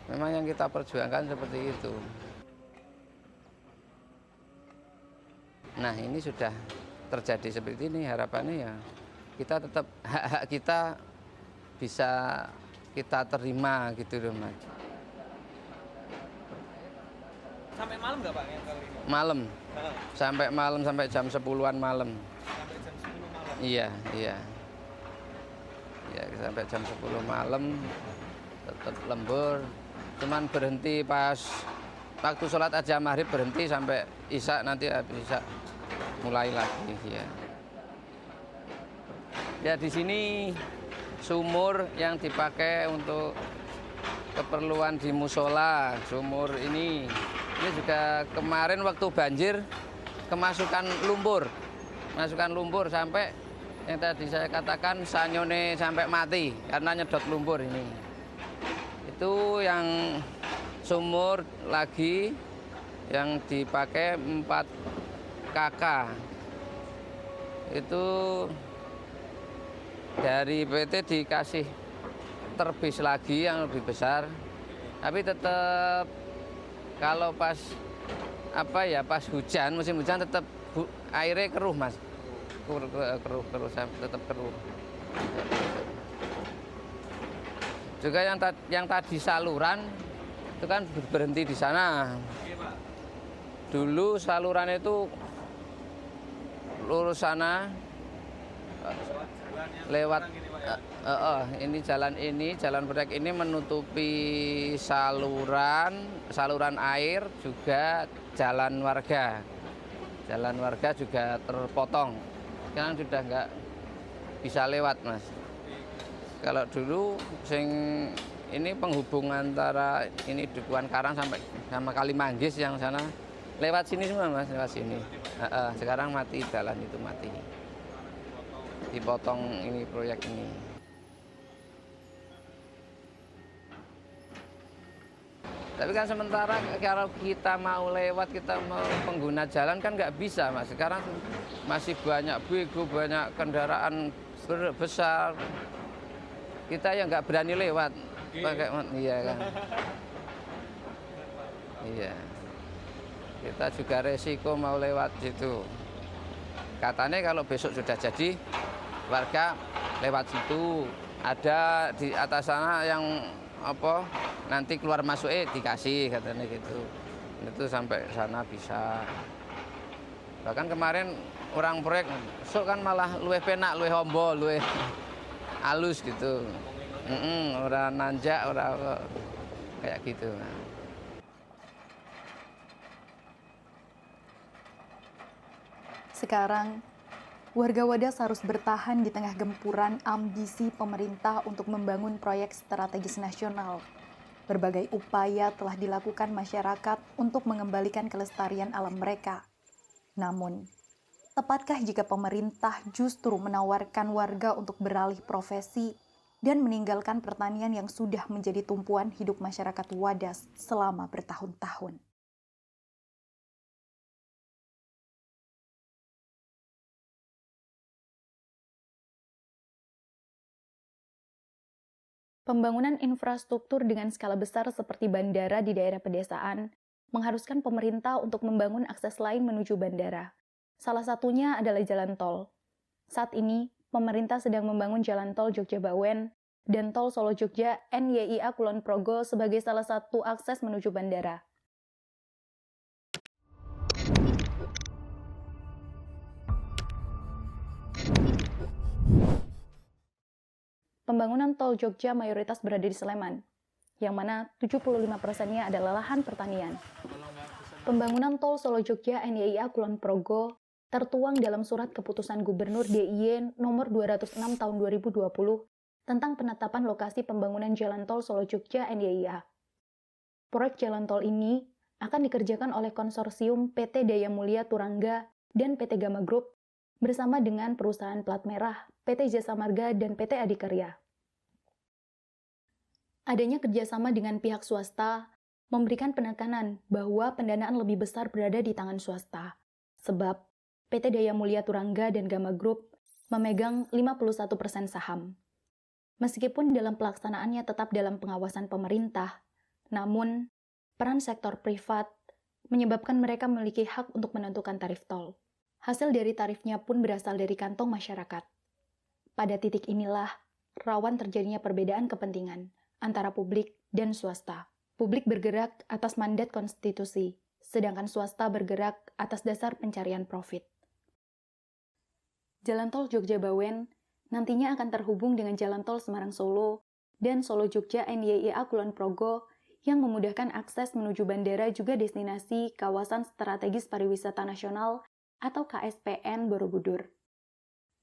Speaker 8: Memang yang kita perjuangkan seperti itu. Nah ini sudah terjadi seperti ini, harapannya ya kita tetap hak-hak kita bisa kita terima gitu loh Mas.
Speaker 9: Sampai malam nggak Pak?
Speaker 8: Malam. Sampai malam, sampai jam 10-an malam.
Speaker 9: Sampai jam 10 malam?
Speaker 8: Iya. Ya, sampai jam 10 malam tetap lembur. Cuman berhenti pas waktu sholat aja maghrib berhenti sampai isya, nanti habis isya mulai lagi ya. Ya di sini sumur yang dipakai untuk keperluan di musola, sumur ini juga kemarin waktu banjir kemasukan lumpur sampai yang tadi saya katakan sanyone sampai mati karena nyedot lumpur ini. Itu yang sumur lagi yang dipakai 4 KK itu dari PT dikasih terbis lagi yang lebih besar, tapi tetap kalau pas pas hujan, musim hujan tetap airnya keruh Mas, keruh tetap keruh. Juga yang tadi saluran itu kan berhenti di sana. Dulu saluran itu lurus sana lewat ini jalan proyek ini menutupi saluran air, juga jalan warga juga terpotong, sekarang sudah nggak bisa lewat Mas. Kalau dulu ini penghubung antara ini Dukuhan Karang sama Kalimanggis yang sana Lewat sini semua Mas, lewat sini. Sekarang mati, jalan itu mati. Dipotong ini proyek ini. Tapi kan sementara kalau kita mau lewat, kita mau pengguna jalan kan nggak bisa Mas. Sekarang masih banyak bego, banyak kendaraan besar. Kita yang nggak berani lewat. Pakai, iya kan. Iya. Kita juga resiko mau lewat situ. Katanya kalau besok sudah jadi, warga lewat situ. Ada di atas sana yang apa nanti keluar masuk dikasih katanya gitu. Itu sampai sana bisa. Bahkan kemarin orang proyek sok kan malah luwih penak, luwih hombo, luwih halus gitu. Orang nanjak, orang kayak gitu.
Speaker 1: Sekarang, warga Wadas harus bertahan di tengah gempuran ambisi pemerintah untuk membangun proyek strategis nasional. Berbagai upaya telah dilakukan masyarakat untuk mengembalikan kelestarian alam mereka. Namun, tepatkah jika pemerintah justru menawarkan warga untuk beralih profesi dan meninggalkan pertanian yang sudah menjadi tumpuan hidup masyarakat Wadas selama bertahun-tahun? Pembangunan infrastruktur dengan skala besar seperti bandara di daerah pedesaan mengharuskan pemerintah untuk membangun akses lain menuju bandara. Salah satunya adalah jalan tol. Saat ini, pemerintah sedang membangun jalan tol Jogja-Bawen dan tol Solo-Jogja NYIA Kulon Progo sebagai salah satu akses menuju bandara. Pembangunan tol Jogja mayoritas berada di Sleman, yang mana 75%-nya adalah lahan pertanian. Pembangunan tol Solo-Jogja NYIA Kulon Progo tertuang dalam surat keputusan Gubernur DIY nomor 206 tahun 2020 tentang penetapan lokasi pembangunan jalan tol Solo-Jogja NYIA. Proyek jalan tol ini akan dikerjakan oleh konsorsium PT Daya Mulia Turangga dan PT Gama Group bersama dengan perusahaan plat merah, PT Jasa Marga, dan PT Adikarya. Adanya kerjasama dengan pihak swasta memberikan penekanan bahwa pendanaan lebih besar berada di tangan swasta, sebab PT Daya Mulia Turangga dan Gama Group memegang 51% saham. Meskipun dalam pelaksanaannya tetap dalam pengawasan pemerintah, namun peran sektor privat menyebabkan mereka memiliki hak untuk menentukan tarif tol. Hasil dari tarifnya pun berasal dari kantong masyarakat. Pada titik inilah rawan terjadinya perbedaan kepentingan antara publik dan swasta. Publik bergerak atas mandat konstitusi, sedangkan swasta bergerak atas dasar pencarian profit. Jalan tol Jogja-Bawen nantinya akan terhubung dengan jalan tol Semarang-Solo dan Solo-Jogja NYIA Kulon Progo yang memudahkan akses menuju bandara juga destinasi Kawasan Strategis Pariwisata Nasional atau KSPN Borobudur.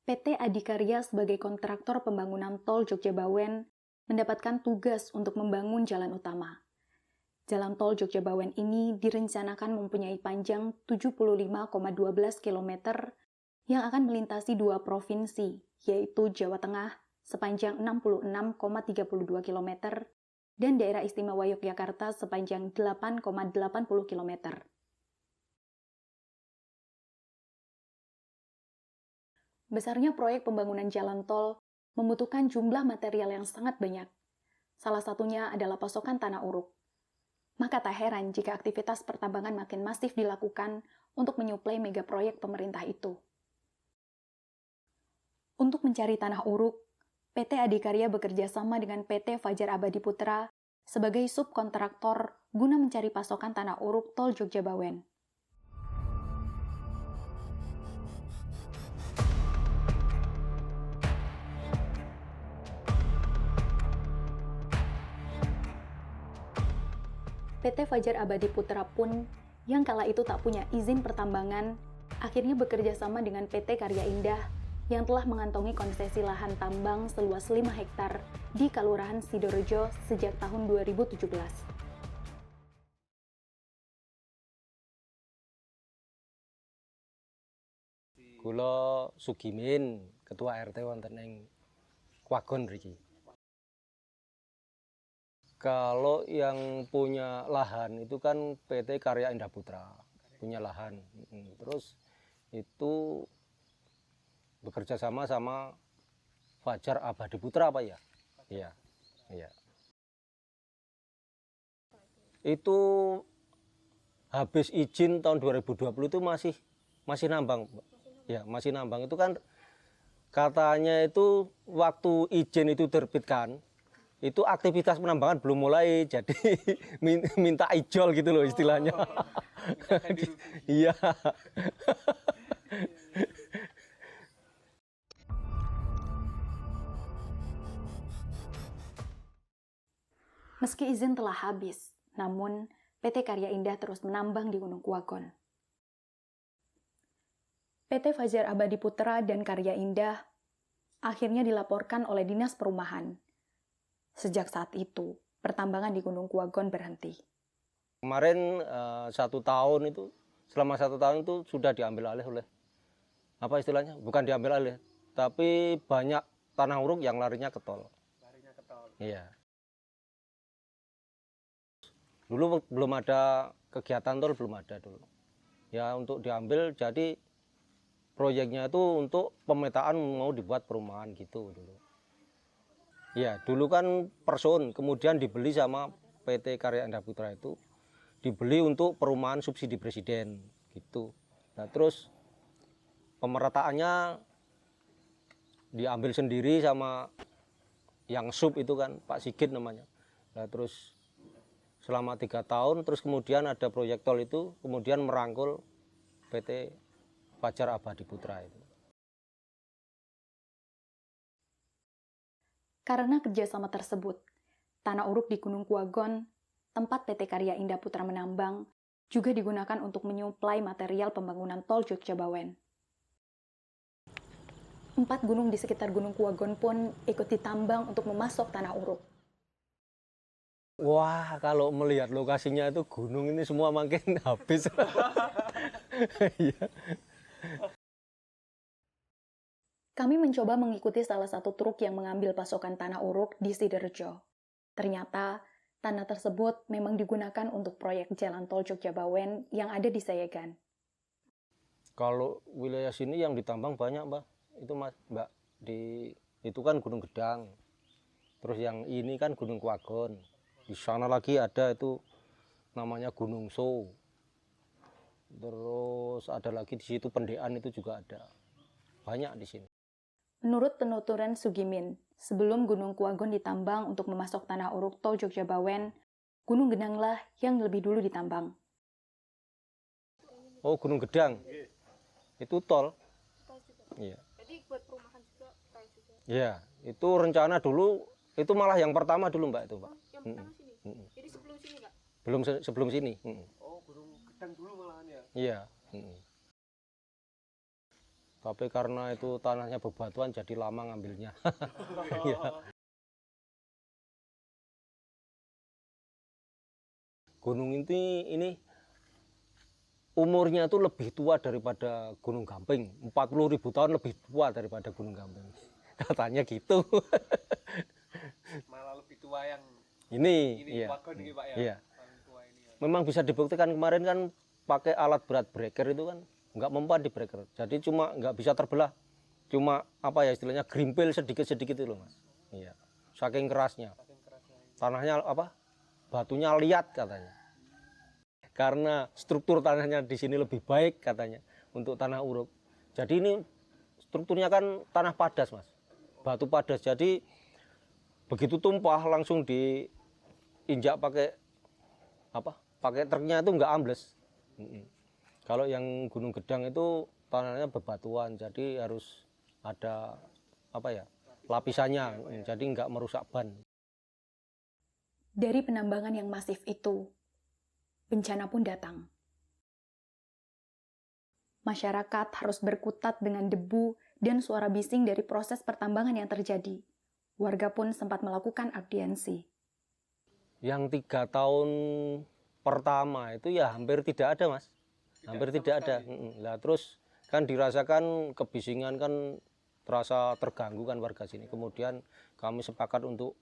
Speaker 1: PT Adikarya sebagai kontraktor pembangunan tol Jogja-Bawen mendapatkan tugas untuk membangun jalan utama. Jalan tol Jogja-Bawen ini direncanakan mempunyai panjang 75,12 km yang akan melintasi dua provinsi, yaitu Jawa Tengah sepanjang 66,32 km dan daerah istimewa Yogyakarta sepanjang 8,80 km. Besarnya proyek pembangunan jalan tol membutuhkan jumlah material yang sangat banyak. Salah satunya adalah pasokan tanah uruk. Maka tak heran jika aktivitas pertambangan makin masif dilakukan untuk menyuplai mega proyek pemerintah itu. Untuk mencari tanah uruk, PT Adikarya bekerja sama dengan PT Fajar Abadi Putra sebagai subkontraktor guna mencari pasokan tanah uruk tol Jogja-Bawen. PT Fajar Abadi Putra pun, yang kala itu tak punya izin pertambangan, akhirnya bekerja sama dengan PT Karya Indah yang telah mengantongi konsesi lahan tambang seluas 5 hektar di Kelurahan Sidorejo sejak tahun 2017.
Speaker 6: Kula Sugimin, ketua RT wonten ing Kwagon mriki. Kalau yang punya lahan itu kan PT Karya Indah Putra, punya lahan. Terus itu bekerja sama sama Fajar Abadi Putra apa ya? Iya. Iya. Itu habis izin tahun 2020 itu masih nambang. Ya, masih nambang. Itu kan katanya itu waktu izin itu terbitkan, itu aktivitas penambangan belum mulai, jadi minta ijol gitu loh istilahnya. Iya.
Speaker 1: Meski izin telah habis, namun PT Karya Indah terus menambang di Gunung Kwagon. PT Fajar Abadi Putra dan Karya Indah akhirnya dilaporkan oleh Dinas Perumahan. Sejak saat itu, pertambangan di Gunung Kwagon berhenti.
Speaker 6: Kemarin 1 tahun itu, selama 1 tahun itu sudah diambil alih oleh, apa istilahnya, bukan diambil alih, tapi banyak tanah uruk yang larinya ke tol.
Speaker 9: Larinya ke tol.
Speaker 6: Iya. Dulu belum ada kegiatan tol, belum ada dulu. Ya untuk diambil, jadi proyeknya itu untuk pemetaan mau dibuat perumahan gitu dulu. Ya dulu kan person, kemudian dibeli sama PT Karya Indah Putra itu, dibeli untuk perumahan subsidi presiden gitu. Nah terus pemerataannya diambil sendiri sama yang sub itu kan Pak Sigit namanya. Nah terus selama 3 tahun, terus kemudian ada proyek tol itu, kemudian merangkul PT Fajar Abadi Putra itu.
Speaker 1: Karena kerjasama tersebut, tanah uruk di Gunung Kwagon, tempat PT Karya Indah Putra menambang, juga digunakan untuk menyuplai material pembangunan tol Jogja Bawen. 4 gunung di sekitar Gunung Kwagon pun ikut ditambang untuk memasok tanah uruk.
Speaker 6: Wah, kalau melihat lokasinya itu gunung ini semua makin habis. Iya.
Speaker 1: Kami mencoba mengikuti salah satu truk yang mengambil pasokan tanah uruk di Sidorejo. Ternyata, tanah tersebut memang digunakan untuk proyek jalan tol Jogja Bawen yang ada di Sayegan.
Speaker 6: Kalau wilayah sini yang ditambang banyak, Mbak. Itu Mbak, itu kan Gunung Gedang. Terus yang ini kan Gunung Kwagon. Di sana lagi ada itu namanya Gunung So. Terus ada lagi di situ Pendean itu juga ada. Banyak di sini.
Speaker 1: Menurut penuturan Sugimin, sebelum Gunung Kwagon ditambang untuk memasok tanah uruk tol Jogja Bawen, Gunung Gedanglah yang lebih dulu ditambang.
Speaker 6: Oh, Gunung Gedang. Itu tol. Iya.
Speaker 10: Jadi buat perumahan juga tol juga.
Speaker 6: Iya, itu rencana dulu, itu malah yang pertama dulu, Mbak, itu, Pak.
Speaker 10: Yang pertama sini. Jadi sebelum sini, Kak?
Speaker 6: Belum sebelum sini.
Speaker 9: Oh, Gunung Gedang dulu malahan ya?
Speaker 6: Iya. Tapi karena itu tanahnya bebatuan jadi lama ngambilnya. Iya. Gunung ini umurnya itu lebih tua daripada Gunung Gamping. 40.000 tahun lebih tua daripada Gunung Gamping. Katanya gitu.
Speaker 9: Malah lebih tua yang
Speaker 6: ini
Speaker 9: iya.
Speaker 6: Kwagon
Speaker 9: ini, Pak, ya?
Speaker 6: Iya.
Speaker 9: Paling tua ini ya.
Speaker 6: Memang bisa dibuktikan kemarin kan pakai alat berat breaker itu kan nggak mempan di breaker. Jadi cuma nggak bisa terbelah. Cuma apa ya istilahnya gerimpil sedikit-sedikit itu loh, Mas. Iya. Saking kerasnya. Tanahnya apa? Batunya liat katanya. Karena struktur tanahnya di sini lebih baik katanya untuk tanah uruk. Jadi ini strukturnya kan tanah padas, Mas. Batu padas. Jadi begitu tumpah langsung diinjak pakai apa? Pakai truknya itu nggak ambles. Kalau yang Gunung Gedang itu tanahnya bebatuan, jadi harus ada apa ya? Lapisannya, jadi nggak merusak ban.
Speaker 1: Dari penambangan yang masif itu, bencana pun datang. Masyarakat harus berkutat dengan debu dan suara bising dari proses pertambangan yang terjadi. Warga pun sempat melakukan audiensi.
Speaker 6: Yang 3 tahun pertama itu ya hampir tidak ada, Mas. Hampir tidak ada. Lah terus Kan dirasakan kebisingan kan terasa terganggu kan warga sini. Kemudian kami sepakat untuk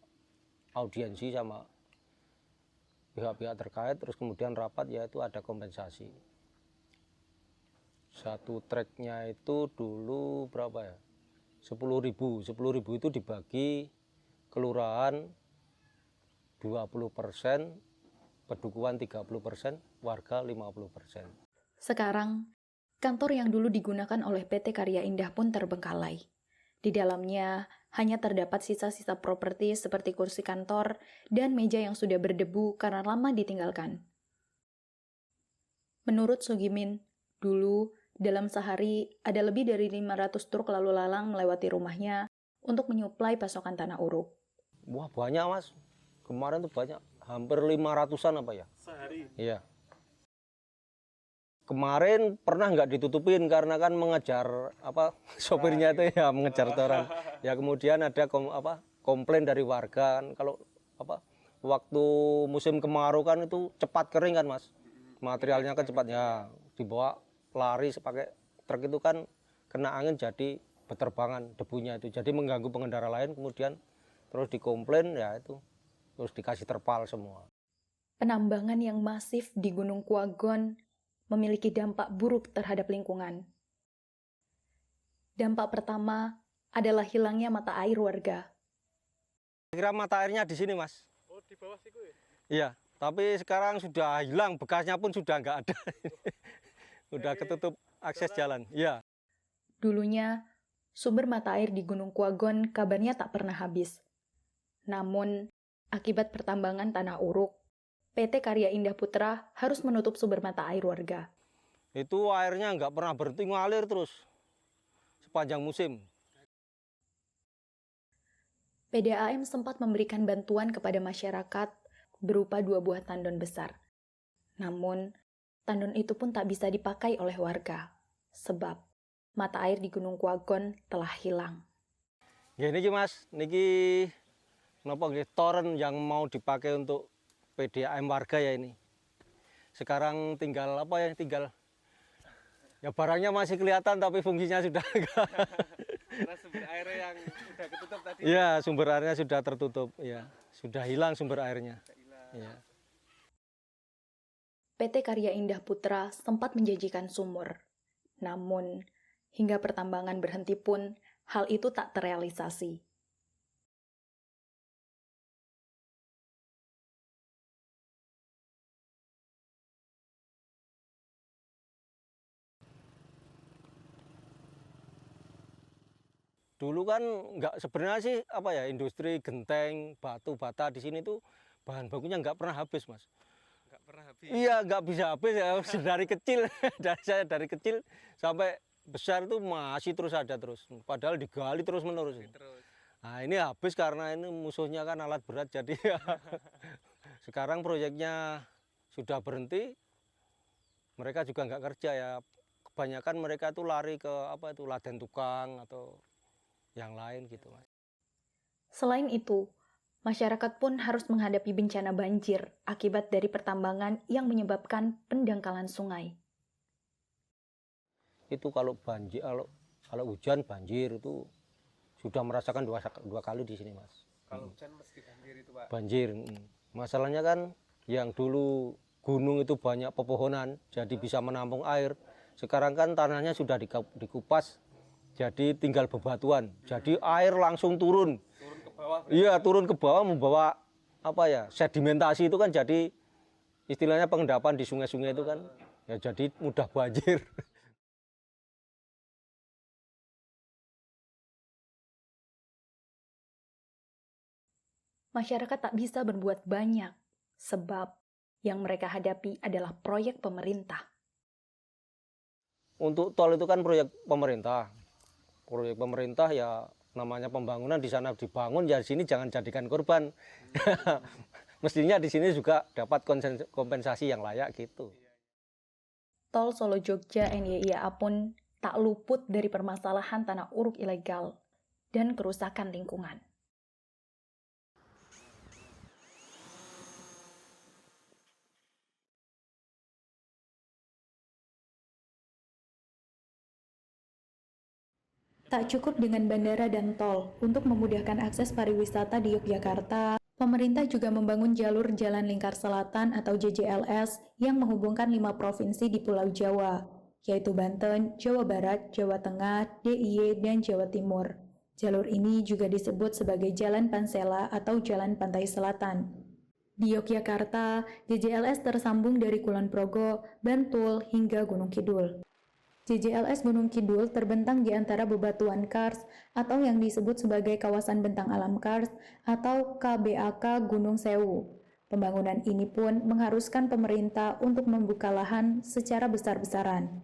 Speaker 6: audiensi sama pihak-pihak terkait, terus kemudian rapat yaitu ada kompensasi. Satu treknya itu dulu berapa ya? 10.000. 10.000 itu dibagi kelurahan 20%, pedukuhan 30%, warga 50%.
Speaker 1: Sekarang, kantor yang dulu digunakan oleh PT Karya Indah pun terbengkalai. Di dalamnya hanya terdapat sisa-sisa properti seperti kursi kantor dan meja yang sudah berdebu karena lama ditinggalkan. Menurut Sugimin, dulu dalam sehari ada lebih dari 500 truk lalu lalang melewati rumahnya untuk menyuplai pasokan tanah uruk.
Speaker 6: Wah banyak mas, kemarin tuh banyak, hampir 500-an apa ya?
Speaker 9: Sehari?
Speaker 6: Iya. Kemarin pernah nggak ditutupin karena kan mengejar apa sopirnya itu ya mengejar orang. Ya kemudian ada komplain dari warga kan kalau apa waktu musim kemarau kan itu cepat kering kan mas, materialnya kan cepat ya dibawa lari pakai truk itu kan kena angin jadi berterbangan debunya itu jadi mengganggu pengendara lain kemudian terus dikomplain ya itu terus dikasih terpal semua.
Speaker 1: Penambangan yang masif di Gunung Kuagon memiliki dampak buruk terhadap lingkungan. Dampak pertama adalah hilangnya mata air warga.
Speaker 6: Kira mata airnya di sini mas.
Speaker 9: Oh di bawah situ ya?
Speaker 6: Iya, tapi sekarang sudah hilang, bekasnya pun sudah nggak ada. Udah ketutup akses jalan. Iya.
Speaker 1: Dulunya, sumber mata air di Gunung Kuagon kabarnya tak pernah habis. Namun, akibat pertambangan tanah uruk, PT Karya Indah Putra harus menutup sumber mata air warga.
Speaker 6: Itu airnya nggak pernah berhenti ngalir terus sepanjang musim.
Speaker 1: PDAM sempat memberikan bantuan kepada masyarakat berupa 2 buah tandon besar. Namun, tandon itu pun tak bisa dipakai oleh warga, sebab mata air di Gunung Kuagon telah hilang.
Speaker 6: Ya niki mas, niki kenapa nggih toren yang mau dipakai untuk PDAM warga ya ini. Sekarang tinggal apa ya, tinggal ya barangnya masih kelihatan tapi fungsinya sudah enggak.
Speaker 9: Karena sumber airnya yang udah ketutup tadi.
Speaker 6: Iya, sumber airnya sudah tertutup, ya. Sudah hilang sumber airnya. Ya.
Speaker 1: PT Karya Indah Putra sempat menjanjikan sumur. Namun, hingga pertambangan berhenti pun, hal itu tak terrealisasi.
Speaker 6: Dulu kan nggak sebenarnya sih apa ya industri genteng batu bata di sini tuh bahan bakunya nggak pernah habis mas.
Speaker 9: Nggak pernah habis.
Speaker 6: Iya nggak bisa habis ya dari kecil dari kecil sampai besar itu masih terus ada terus. Padahal digali terus menerus.
Speaker 9: Terus.
Speaker 6: Nah ini habis karena ini musuhnya kan alat berat jadi sekarang proyeknya sudah berhenti. Mereka juga nggak kerja ya. Kebanyakan mereka tuh lari ke apa itu laden tukang atau yang lain gitu mas.
Speaker 1: Selain itu, masyarakat pun harus menghadapi bencana banjir akibat dari pertambangan yang menyebabkan pendangkalan sungai.
Speaker 6: Itu kalau banjir, kalau hujan banjir itu sudah merasakan dua kali di sini mas.
Speaker 9: Kalau hujan mesti banjir itu pak.
Speaker 6: Banjir, masalahnya kan yang dulu gunung itu banyak pepohonan, jadi bisa menampung air. Sekarang kan tanahnya sudah dikupas, jadi tinggal bebatuan. Jadi air langsung turun.
Speaker 9: Turun ke bawah.
Speaker 6: Iya, turun ke bawah membawa apa ya? Sedimentasi itu kan jadi istilahnya pengendapan di sungai-sungai itu kan ya jadi mudah banjir.
Speaker 1: Masyarakat tak bisa berbuat banyak, sebab yang mereka hadapi adalah proyek pemerintah.
Speaker 6: Untuk tol itu kan proyek pemerintah. Proyek pemerintah ya namanya pembangunan di sana dibangun ya di sini jangan jadikan korban. Mestinya di sini juga dapat kompensasi yang layak gitu.
Speaker 1: Tol Solo Jogja NYIA pun tak luput dari permasalahan tanah uruk ilegal dan kerusakan lingkungan. Tak cukup dengan bandara dan tol untuk memudahkan akses pariwisata di Yogyakarta, pemerintah juga membangun jalur Jalan Lingkar Selatan atau JJLS yang menghubungkan 5 provinsi di Pulau Jawa, yaitu Banten, Jawa Barat, Jawa Tengah, DIY, dan Jawa Timur. Jalur ini juga disebut sebagai Jalan Pansela atau Jalan Pantai Selatan. Di Yogyakarta, JJLS tersambung dari Kulon Progo, Bantul, hingga Gunung Kidul. JJLS Gunung Kidul terbentang di antara bebatuan kars atau yang disebut sebagai Kawasan Bentang Alam Kars atau KBAK Gunung Sewu. Pembangunan ini pun mengharuskan pemerintah untuk membuka lahan secara besar-besaran.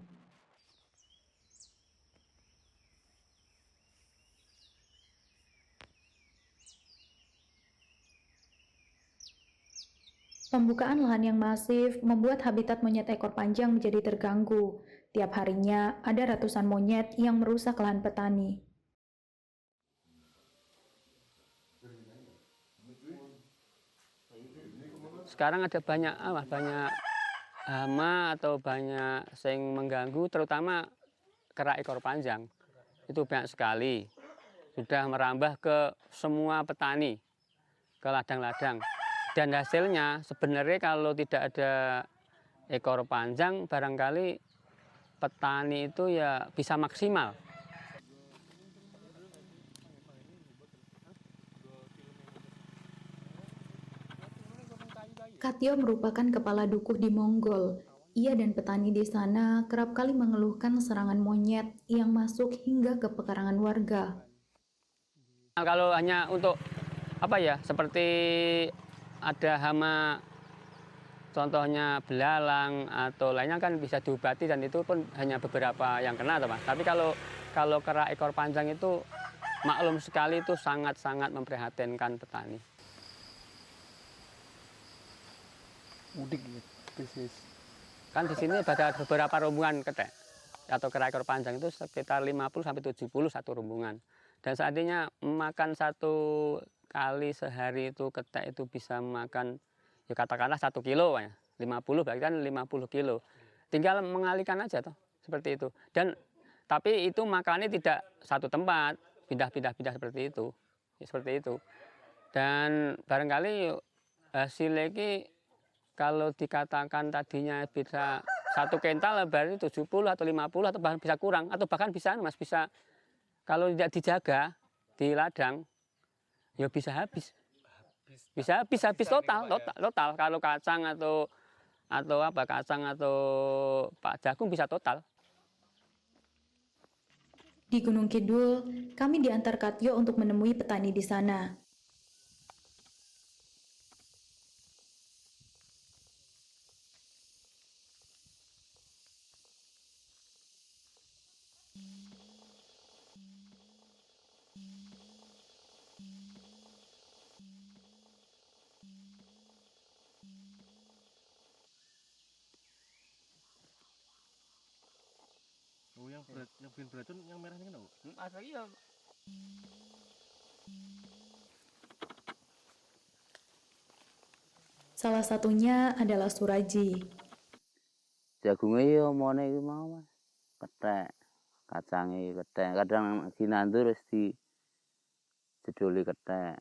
Speaker 1: Pembukaan lahan yang masif membuat habitat monyet ekor panjang menjadi terganggu. Tiap harinya ada ratusan monyet yang merusak lahan petani.
Speaker 11: Sekarang ada banyak hama atau banyak yang mengganggu, terutama kera ekor panjang. Itu banyak sekali. Sudah merambah ke semua petani, ke ladang-ladang. Dan hasilnya sebenarnya kalau tidak ada ekor panjang, barangkali petani itu ya bisa maksimal.
Speaker 1: Katio merupakan kepala dukuh di Monggol. Ia dan petani di sana kerap kali mengeluhkan serangan monyet yang masuk hingga ke pekarangan warga.
Speaker 11: Kalau hanya untuk seperti ada hama, contohnya belalang atau lainnya kan bisa diobati dan itu pun hanya beberapa yang kena, Mas. Tapi kalau kera ekor panjang itu maklum sekali, itu sangat-sangat memprihatinkan petani.
Speaker 9: Mudik bisnis.
Speaker 11: Kan di sini ada beberapa rombongan ketek atau kera ekor panjang itu sekitar 50-70 satu rombongan. Dan seandainya makan satu kali sehari itu ketek itu bisa makan ya katakanlah 1 kilo ya. 50 berarti kan 50 kilo. Tinggal mengalihkan aja toh seperti itu. Dan tapi itu makannya tidak satu tempat, pindah-pindah seperti itu. Ya, seperti itu. Dan barangkali hasilnya ini kalau dikatakan tadinya bisa 1 kental berarti 70 atau 50 atau bahkan bisa kurang atau bahkan bisa Mas bisa kalau tidak dijaga di ladang ya bisa habis. Bisa habis total kalau kacang atau kacang atau Pak jagung bisa total.
Speaker 1: Di Gunung Kidul, kami diantar Katio untuk menemui petani di sana.
Speaker 9: Oh, yang bikin beracun yang merah ini kan, Bu?
Speaker 11: Iya.
Speaker 1: Salah satunya adalah Suraji.
Speaker 12: Jagungnya ya omone iki mau Mas. Kethek. Kacange kethek. Kadang dinandur wis dijedoli kethek.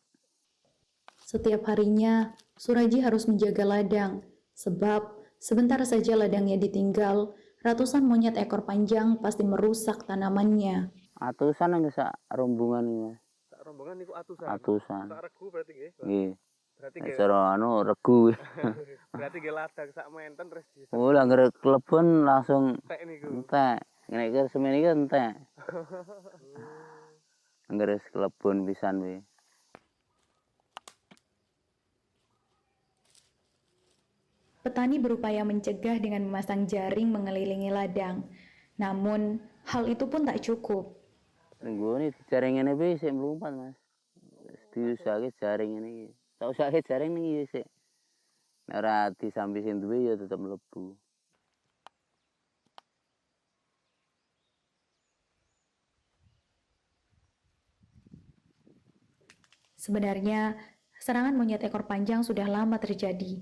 Speaker 1: Setiap harinya, Suraji harus menjaga ladang, sebab sebentar saja ladangnya ditinggal, ratusan monyet ekor panjang pasti merusak tanamannya.
Speaker 12: Atusan nang sak rombongan iki Mas.
Speaker 9: Sak rombongan niku atusan.
Speaker 12: Atusan.
Speaker 9: Sak regu berarti nggih.
Speaker 12: Nggih.
Speaker 9: Berarti nggih.
Speaker 12: Cara regu.
Speaker 9: Berarti nggih ladang sak menten terus di.
Speaker 12: Oh, lah ngger klebon langsung
Speaker 9: Entek niku.
Speaker 12: entek. Nek iki semene iki entek. Ngger klebon pisan kuwi.
Speaker 1: Petani berupaya mencegah dengan memasang jaring mengelilingi ladang. Namun, hal itu pun tak cukup.
Speaker 12: Nggone jaring ngene iki sik mlumpat, Mas. Wis diusahake jaring ngene iki. Tak usahake jaring niki sik. Nek ora disambi sing duwe ya tetep mlebu.
Speaker 1: Sebenarnya, serangan monyet ekor panjang sudah lama terjadi.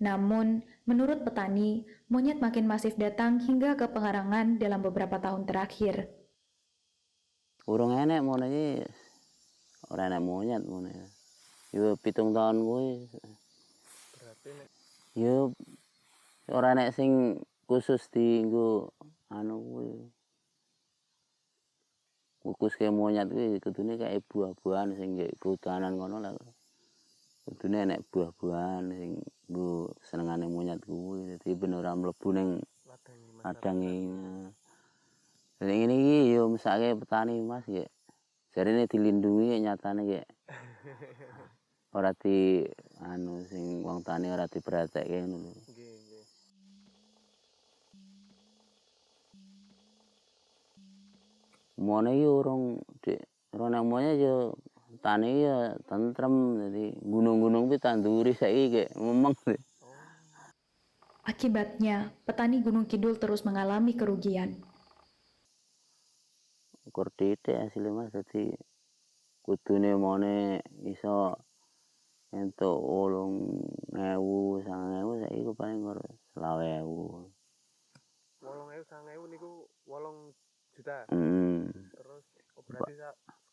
Speaker 1: Namun, menurut petani, monyet makin masif datang hingga ke pekarangan dalam beberapa tahun terakhir.
Speaker 12: Urung enek mono iki. Ora enek monyet mono. Yo 7 tahun kuwi.
Speaker 9: Berarti nek
Speaker 12: Yo ora enek sing khusus dienggo anu kuwi. Kukus ke monyet kuwi kudune kayak buah-buahan sing nggih kehutanan ngono lah. Kudune enek buah-buahan sing nggo senengane monyet kuwi. Dadi ben ora mlebu ning ladange. Nek ngene iki yo mesake petani Mas nggih. Jarine dilindungi nyatane nggih. Ora di anu sing wong tani ora diperhatekake ngono lho.
Speaker 9: nggih, nggih.
Speaker 12: Mone iki urung dik ora nek monya yo tani ya tentrem dadi gunung-gunung kuwi tanduri saiki kayak memeng.
Speaker 1: Akibatnya, petani Gunung Kidul terus mengalami kerugian.
Speaker 12: Ukur titik hasilnya Mas dadi kudune mone iso entuk 8.000 9.000 saiki ku paling karo 20.000.
Speaker 9: 8.000 9.000 niku 8 juta. Terus berarti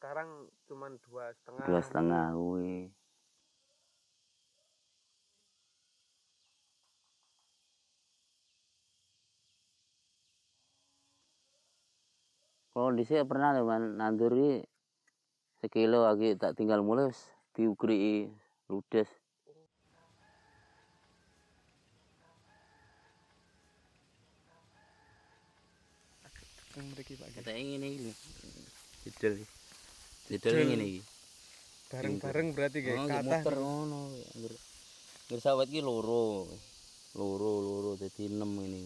Speaker 9: sekarang cuman 2,5.
Speaker 12: 2,5 kuwi. Kalau dhisik pernah lho Man nandur iki sekilo lagi tak tinggal mulai wis diugri ludes.
Speaker 9: Mriki Pak.
Speaker 12: Katanya ngene iki lho. Didel. Didel ngene iki.
Speaker 9: Bareng-bareng berarti nggih
Speaker 12: kathah. Muter ngono. Ngger sawet iki loro. Loro dadi 6 ngene.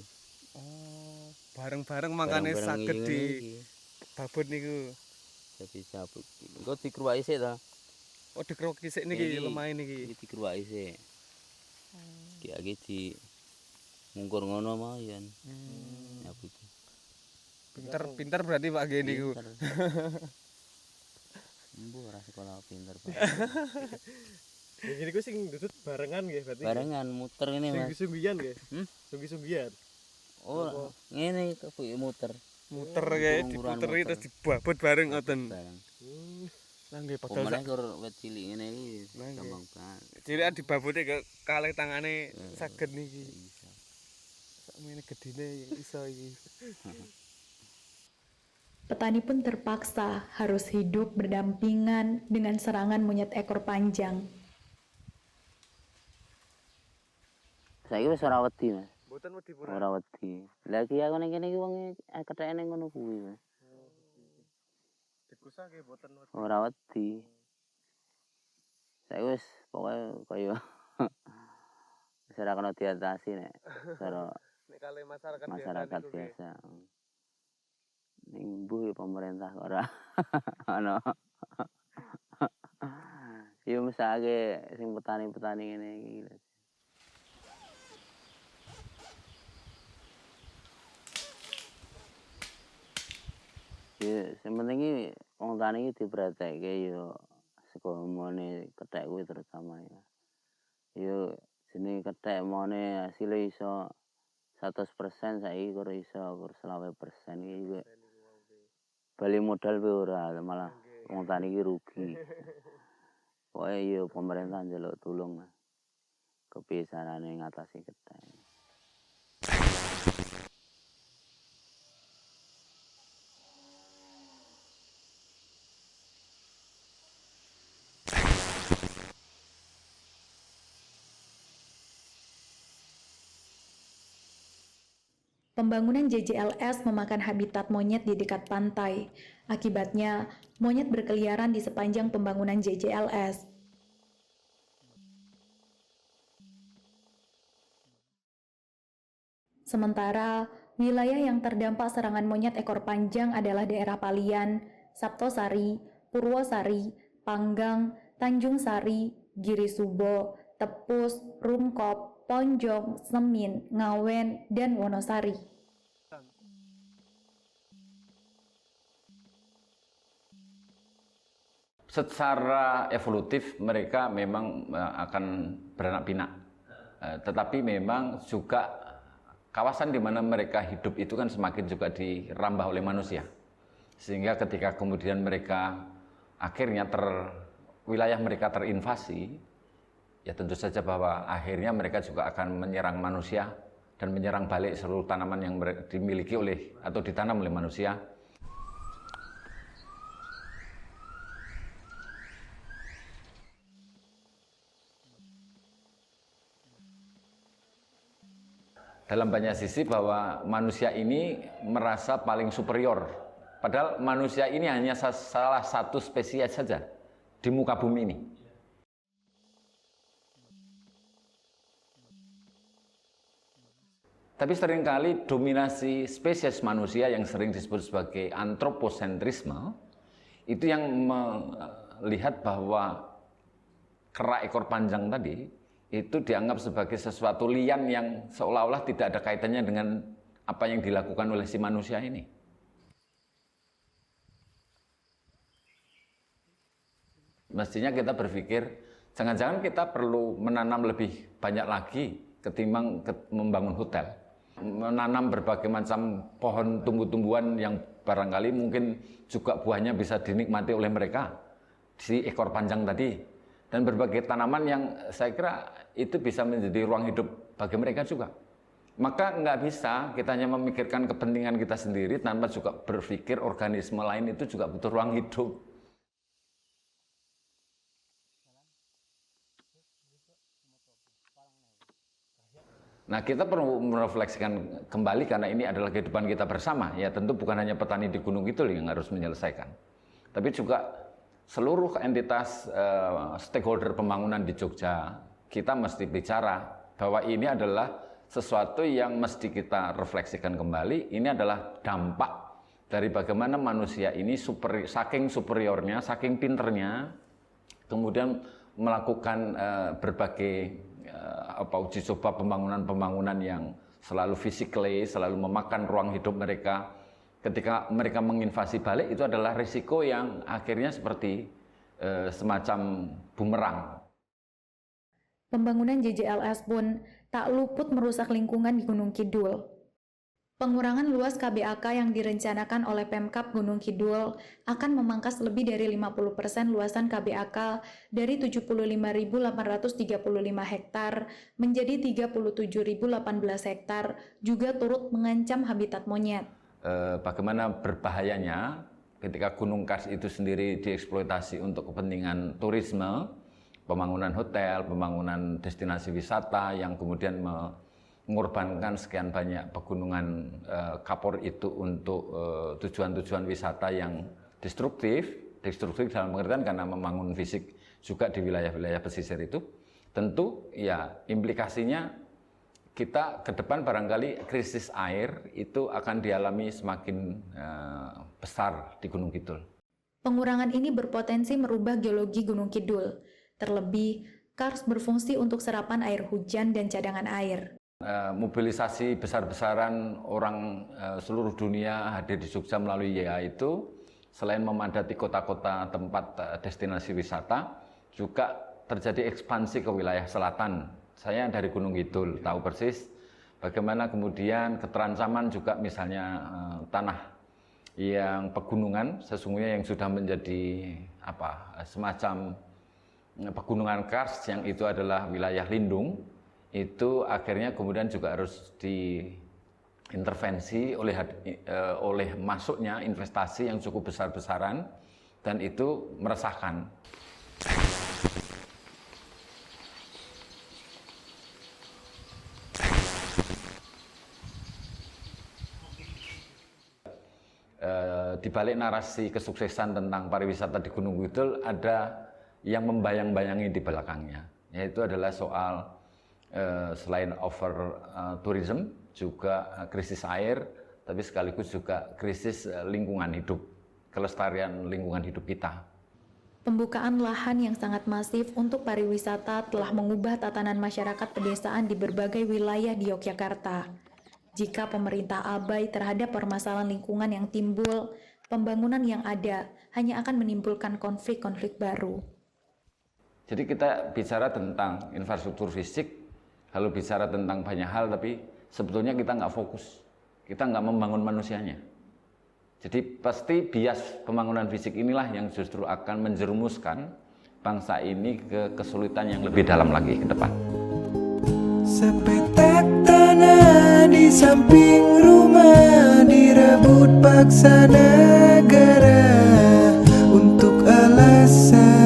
Speaker 9: Oh, bareng-bareng makane saged di babut niku.
Speaker 12: Dadi sabut. Engko dikruwaki sik ta.
Speaker 9: Oh, dikruwaki sik niki lemahe niki.
Speaker 12: Iki dikruwaki sik. Iki di mungkur ngono mau yen. Ya begitu.
Speaker 9: Pinter berarti Pak nggih niku.
Speaker 12: Mbu ora sekolah pinter Pak.
Speaker 9: Ya gini ku sing dudut barengan nggih berarti.
Speaker 12: Barengan muter ngene Mas.
Speaker 9: Sunggi-sunggian nggih. Sunggi-sunggian.
Speaker 12: Oh, ngene kuwi muter.
Speaker 9: Muter kae diputeri terus dibabut bareng ngoten. Lah nggih padahal
Speaker 12: Pemane kur wit cilik ngene iki gampang banget.
Speaker 9: Cilikan dibabuti ke kalih tangane saged niki. Sakmene gedine iso iki.
Speaker 1: Petani pun terpaksa harus hidup berdampingan dengan serangan monyet ekor panjang.
Speaker 12: Saiki wis ora wedi Mas.
Speaker 9: Mboten wedi pura.
Speaker 12: Ora wedi. Lah iki aku ning kene iki wong ketheke ning ngono kuwi Mas.
Speaker 9: Dikusa nggih mboten wedi.
Speaker 12: Ora wedi. Saiki wis pokoke kaya wis ora kena diatasi nek cara
Speaker 9: Nek kalih
Speaker 12: masyarakat biasa. Ning mbuh pemerintah ora ana. Yo mesake sing petani-petani ngene iki. Ya, sing penting iki wong tani iki diperhatekake yo saka mone kethek kuwi terutama ya. Yo jenenge kethek mone hasilnya iso 100% saiki kur iso kur 20% iki juga. Bali modal pe ora malah wong tani iki rugi. Pokoke yo pemerintah njaluk tulung Mas. Kepiye carane ngatasi kethek.
Speaker 1: Pembangunan JJLS memakan habitat monyet di dekat pantai. Akibatnya, monyet berkeliaran di sepanjang pembangunan JJLS. Sementara, wilayah yang terdampak serangan monyet ekor panjang adalah daerah Palian, Saptosari, Purwosari, Panggang, Tanjung Sari, Giri Subo, Tepus, Rumkop, Ponjong, Semin, Ngawen, dan Wonosari.
Speaker 3: Secara evolutif mereka memang akan beranak pinak, tetapi memang juga kawasan di mana mereka hidup itu kan semakin juga dirambah oleh manusia, Sehingga ketika kemudian mereka akhirnya wilayah mereka terinvasi, ya tentu saja bahwa akhirnya mereka juga akan menyerang manusia dan menyerang balik seluruh tanaman yang dimiliki oleh atau ditanam oleh manusia. Dalam banyak sisi bahwa manusia ini merasa paling superior. Padahal manusia ini hanya salah satu spesies saja di muka bumi ini. Tapi seringkali dominasi spesies manusia yang sering disebut sebagai antroposentrisme, itu yang melihat bahwa kera ekor panjang tadi itu dianggap sebagai sesuatu lian yang seolah-olah tidak ada kaitannya dengan apa yang dilakukan oleh si manusia ini. Mestinya kita berpikir, jangan-jangan kita perlu menanam lebih banyak lagi ketimbang membangun hotel. Menanam berbagai macam pohon tumbuh-tumbuhan yang barangkali mungkin juga buahnya bisa dinikmati oleh mereka, si ekor panjang tadi. Dan berbagai tanaman yang saya kira itu bisa menjadi ruang hidup bagi mereka juga. Maka nggak bisa kita hanya memikirkan kepentingan kita sendiri tanpa juga berpikir organisme lain itu juga butuh ruang hidup. Nah, kita perlu merefleksikan kembali karena ini adalah kehidupan kita bersama. Ya tentu bukan hanya petani di Gunung Kidul yang harus menyelesaikan, tapi juga seluruh entitas stakeholder pembangunan di Jogja. Kita mesti bicara bahwa ini adalah sesuatu yang mesti kita refleksikan kembali. Ini adalah dampak dari bagaimana manusia ini saking superiornya, saking pinternya, kemudian melakukan berbagai uji coba pembangunan yang selalu physically, selalu memakan ruang hidup mereka. Ketika mereka menginvasi balik, itu adalah risiko yang akhirnya seperti semacam bumerang.
Speaker 1: Pembangunan JJLS pun tak luput merusak lingkungan di Gunung Kidul. Pengurangan luas KBAK yang direncanakan oleh Pemkab Gunung Kidul akan memangkas lebih dari 50% luasan KBAK dari 75.835 hektar menjadi 37.018 hektar, juga turut mengancam habitat monyet.
Speaker 3: Bagaimana berbahayanya ketika Gunung Kars itu sendiri dieksploitasi untuk kepentingan turisme, pembangunan hotel, pembangunan destinasi wisata yang kemudian mengorbankan sekian banyak pegunungan kapur itu untuk tujuan-tujuan wisata yang destruktif dalam pengertian karena membangun fisik juga di wilayah-wilayah pesisir itu. Tentu ya implikasinya kita ke depan barangkali krisis air itu akan dialami semakin besar di Gunung Kidul.
Speaker 1: Pengurangan ini berpotensi merubah geologi Gunung Kidul. Terlebih, Kars berfungsi untuk serapan air hujan dan cadangan air.
Speaker 3: Mobilisasi besar-besaran orang seluruh dunia hadir di Jogja melalui YA itu, selain memadati kota-kota tempat destinasi wisata, juga terjadi ekspansi ke wilayah selatan. Saya dari Gunung Kidul, tahu persis bagaimana kemudian keterancaman juga misalnya tanah yang pegunungan sesungguhnya yang sudah menjadi semacam pegunungan Kars yang itu adalah wilayah lindung, itu akhirnya kemudian juga harus diintervensi oleh masuknya investasi yang cukup besar-besaran dan itu meresahkan. Di balik narasi kesuksesan tentang pariwisata di Gunung Kidul ada yang membayang-bayangi di belakangnya, yaitu adalah soal selain over tourism juga krisis air, tapi sekaligus juga krisis lingkungan hidup, kelestarian lingkungan hidup kita.
Speaker 1: Pembukaan lahan yang sangat masif untuk pariwisata telah mengubah tatanan masyarakat pedesaan di berbagai wilayah di Yogyakarta. Jika pemerintah abai terhadap permasalahan lingkungan yang timbul, pembangunan yang ada hanya akan menimbulkan konflik-konflik baru.
Speaker 3: Jadi kita bicara tentang infrastruktur fisik, lalu bicara tentang banyak hal, tapi sebetulnya kita nggak fokus. Kita nggak membangun manusianya. Jadi pasti bias pembangunan fisik inilah yang justru akan menjerumuskan bangsa ini ke kesulitan yang lebih dalam lagi ke depan.
Speaker 13: Sepetak tanah di samping rumah direbut paksa negara untuk alasan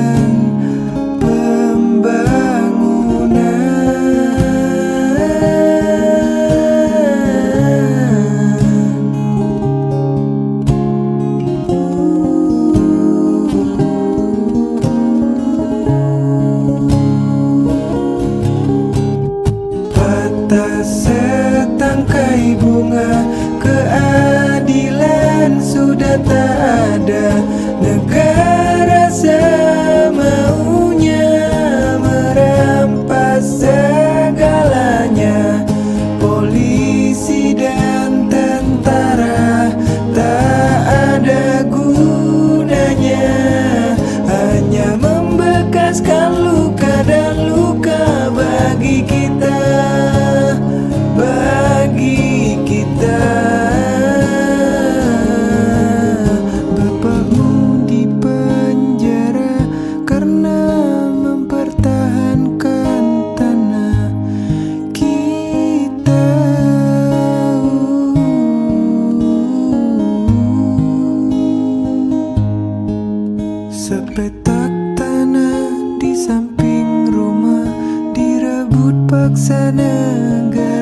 Speaker 13: setangkai bunga keadilan sudah tak ada. Negara semaunya merampas segalanya. Polisi dan tentara tak ada gunanya, hanya membekaskan luka dan luka bagi kita. Bapakmu di penjara karena mempertahankan tanah kita. Sepetak tanah di samping rumah direbut paksa negara